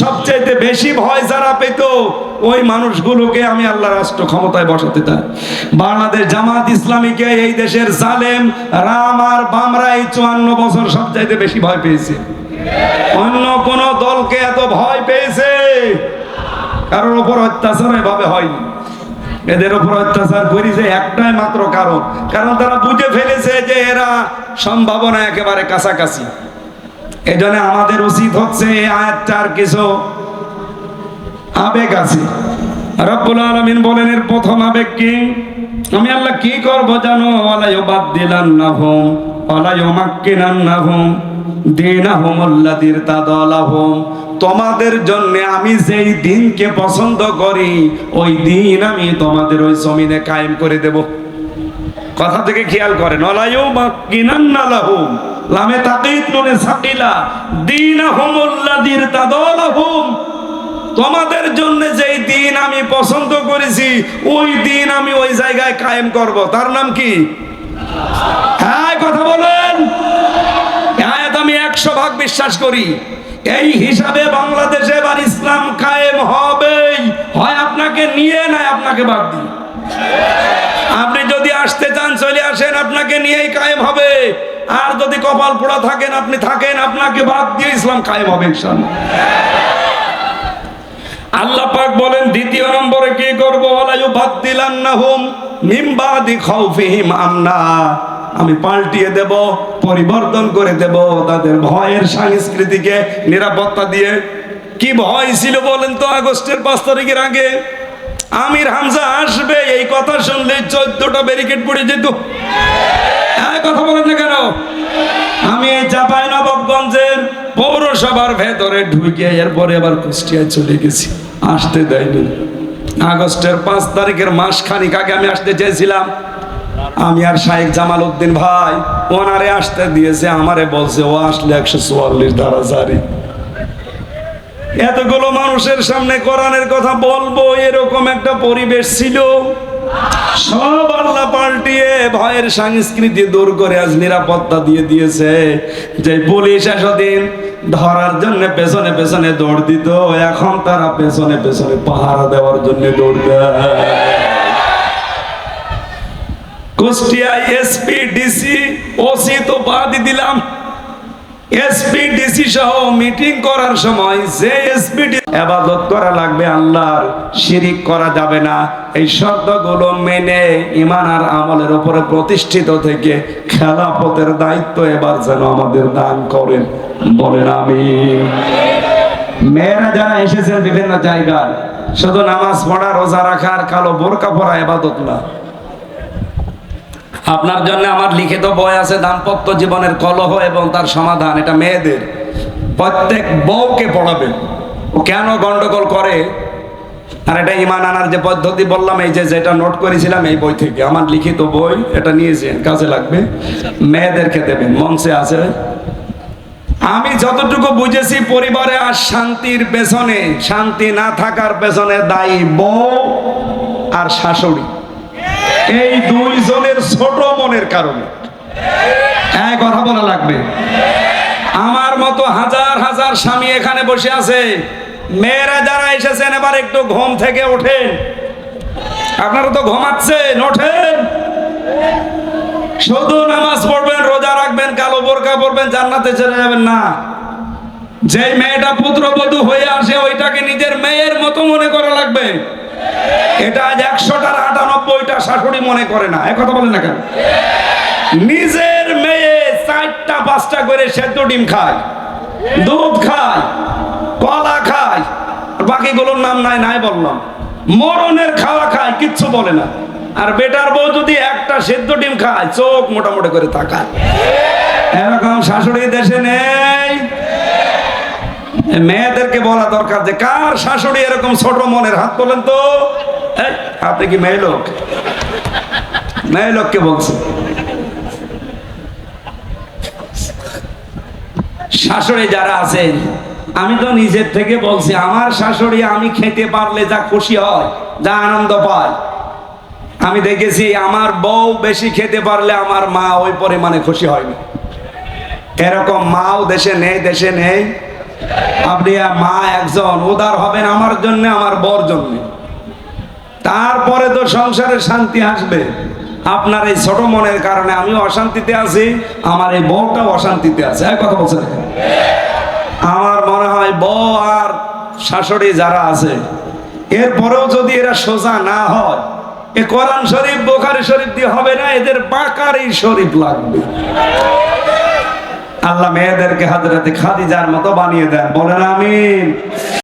সবচেয়ে বেশি ভয় যারা পেত ওই মানুষগুলোকে আমি আল্লাহ রাষ্ট্র ক্ষমতায় বসাতে চাই। বাংলাদেশ জামাত ইসলামীকে এই দেশের জালেম রাম আর বামরা এই 54 বছর সবচেয়ে বেশি ভয় পেয়েছে। অন্য কোন দলকে এত ভয় পেয়েছে? কারোর উপর অত্যাচার এভাবে হয়নি। এদের উপর অত্যাচার করেছে একটাই মাত্র কারণ তারা বুঝে ফেলেছে যে এরা সম্ভাবনা একেবারে কাছাকাছি। এজন্য আমাদের উচিত হচ্ছে এই আয়াতটার কিছু আবেগ আছে। রব্বুল আলামিন বলেন এর প্রথম আবেগ কি? আমি আল্লাহ কি করব জানো? ওয়ালা ইউবাদদিলান্নাহুম ওয়ালা ইউমাক্কিনান্নাহুম দীনাহুমুল্লাযী ইরতাদালাহুম, তোমাদের জন্য আমি যেই দিনকে পছন্দ করি ওই দিন আমি তোমাদের ওই জমিনে কায়েম করে দেব। কথা থেকে খেয়াল করেন, ওয়ালা ইউমাক্কিনান্না লাহুম, লামে তাকিদ নুনে সাকিলা, দীনাহুমুল্লাযী ইরতাদালাহুম, তোমাদের জন্য যেই দিন আমি পছন্দ করেছি ওই দিন আমি ওই জায়গায় কায়েম করব। তার নাম কি? হ্যাঁ, কথা বলেন। আয়াত আমি 100% বিশ্বাস করি। এই হিসাবে বাংলাদেশে এবার ইসলাম কায়েম হবেই, হয় আপনাকে নিয়ে না আপনাকে বাদ দিয়ে। আপনি যদি আসতে চান চলে আসেন, আপনাকে নিয়েই কায়েম হবে। আর যদি কপাল পোড়া থাকেন আপনি থাকেন, আপনাকে বাদ দিয়ে ইসলাম কায়েম হবে ইনশাআল্লাহ। আল্লাহ পাক বলেন দ্বিতীয় নম্বরে কি করব? ওয়ালা ইউবাদদিলান্নাহুম মিন বাদি খাউফিহিম আমনা, আমি পাল্টিয়ে দেব, পরিবর্তন করে দেব তাদের ভয়ের সংস্কৃতিকে নিরাপত্তা দিয়ে। কি ভয় ছিল বলেন তো? আগস্টের 5 তারিখের আগে আমির হামজা আসবে এই কথা শুনলে 14টা ব্যারিকেড পড়ে যেত। কথা বলেন না কেন? আমি এই চাঁপাইনবাবগঞ্জের পৌরসভার ভেতরে ঢুকে এরপরে আবার কুষ্টিয়ায় চলে গেছি, আসতে দেয়নি। আগস্টের 5 তারিখের মাস খানিক আগে আমি আসতে চেয়েছিলাম, আমি আর শাইখ জামাল উদ্দিন ভাই ওনারে আসতে দিয়েছে, আমারে বলছে ও আসলে 144 ধারা জারি। এতগুলো মানুষের সামনে কোরআনের কথা বলবো এরকম একটা পরিবেশ ছিল, সব আল্লাহ পাল্টিয়ে ভয়ের সংস্কৃতি দূর করে আজ নিরাপত্তা দিয়ে দিয়েছে। যে পুলিশ এতদিন ধরার জন্য পেছনে পেছনে দৌড় দিত, এখন তারা পেছনে পেছনে পাহারা দেওয়ার জন্য দৌড় দেয়। কুষ্টিয়া এসপি ডিসি ওসি তো বাদই দিলাম, এসপি ডিসি সহ মিটিং করার সময় যে এসপি ইবাদত করা লাগবে আল্লাহর, শিরিক করা যাবে না, এই শর্তগুলো মেনে ঈমান আর আমলের উপরে প্রতিষ্ঠিত থেকে খেলাফতের দায়িত্ব এবার যেন আমাদের দান করেন, বলেন আমিন। মেয়েরা যারা এসেছেন বিভিন্ন জায়গায়, শুধু নামাজ পড়া রোজা রাখা আর কালো বোরকা পরা ইবাদত না। আপনার জন্য আমার লিখিত বই আছে দাম্পত্য জীবনের কলহ এবং তার সমাধান, এটা মেয়েদের, প্রত্যেক বউকে পড়াবেন ও কেন গন্ডগোল করে। আর এটা ঈমান আনার যে পদ্ধতি বললাম, এই যে যেটা নোট করেছিলাম এই বই থেকে, আমার লিখিত বই, এটা নিয়েছেন, কাজে লাগবে, মেয়েদেরকে দেবেন, মঞ্চে আছে। আমি যতটুকু বুঝেছি পরিবারে আর শান্তির পেছনে, শান্তি না থাকার পেছনে দায়ী বউ আর শাশুড়ি, এই দুইজনের ছোট মনের কারণে। এক কথা বলা লাগবে, আমার মতো হাজার হাজার স্বামী এখানে বসে আছে, মেয়েরা যারা এসেছেন এবার একটু ঘুম থেকে ওঠেন, আপনারা তো ঘুমাচ্ছেন, ওঠেন। শুধু নামাজ পড়বেন, রোজা রাখবেন, কালো বোরকা পরবেন, জান্নাতে চলে যাবেন না। যে মেয়েটা পুত্রবধূ হয়ে আসে ওইটাকে নিজের মেয়ের মতো মনে করা লাগবে। এটা আজ 100টার 98টা শাশুড়ি মনে করে না, কথা বলেন না কেন? নিজের মেয়ে 4টা 5টা করে সেদ্ধ ডিম খায়, দুধ খায়, কলা খায়, বাকিগুলোর নাম নাই নাই বললাম, মরণের খাওয়া খায়, কিচ্ছু বলে না। আর বেটার বউ যদি একটা সেদ্ধ ডিম খায় চোখ মোটামুটি করে তাকায়। এরকম শাশুড়ি দেশে নেই। মেয়েদেরকে বলা দরকার যে কার শাশুড়ি এরকম ছোট মনের, হাত তোলেন তো। আপনি কি মেয়ে লোক? মেয়ে লোককে বলছে। শাশুড়ি যারা আছেন, আমি তো নিজের থেকে বলছি, আমার শাশুড়ি আমি খেতে পারলে যা খুশি হয়, যা আনন্দ পায়, আমি দেখেছি আমার বউ বেশি খেতে পারলে আমার মা ওই পরিমাণে খুশি হয়নি। এরকম মাও দেশে নেই, দেশে নেই। আপনি মা একজন উদার হবেন আমার জন্য, আমার বর জন্য, তারপরে তো সংসারে শান্তি আসবে। আপনার এই ছোট মনের কারণে আমিও অশান্তিতে আছি, আমার এই বউটাও অশান্তিতে আছে। এক কথা বলছেন, আমার মনে হয় বউ আর শাশুড়ি যারা আছে, এরপরেও যদি এরা সোজা না হয়, এ কোরআন শরীফ বুখারী শরীফ দিয়ে হবে না, এদের বাকারি শরীফ লাগবে। আল্লাহ মেয়েদেরকে হযরতে খাদিজার মতো বানিয়ে দেন, বলেন আমিন।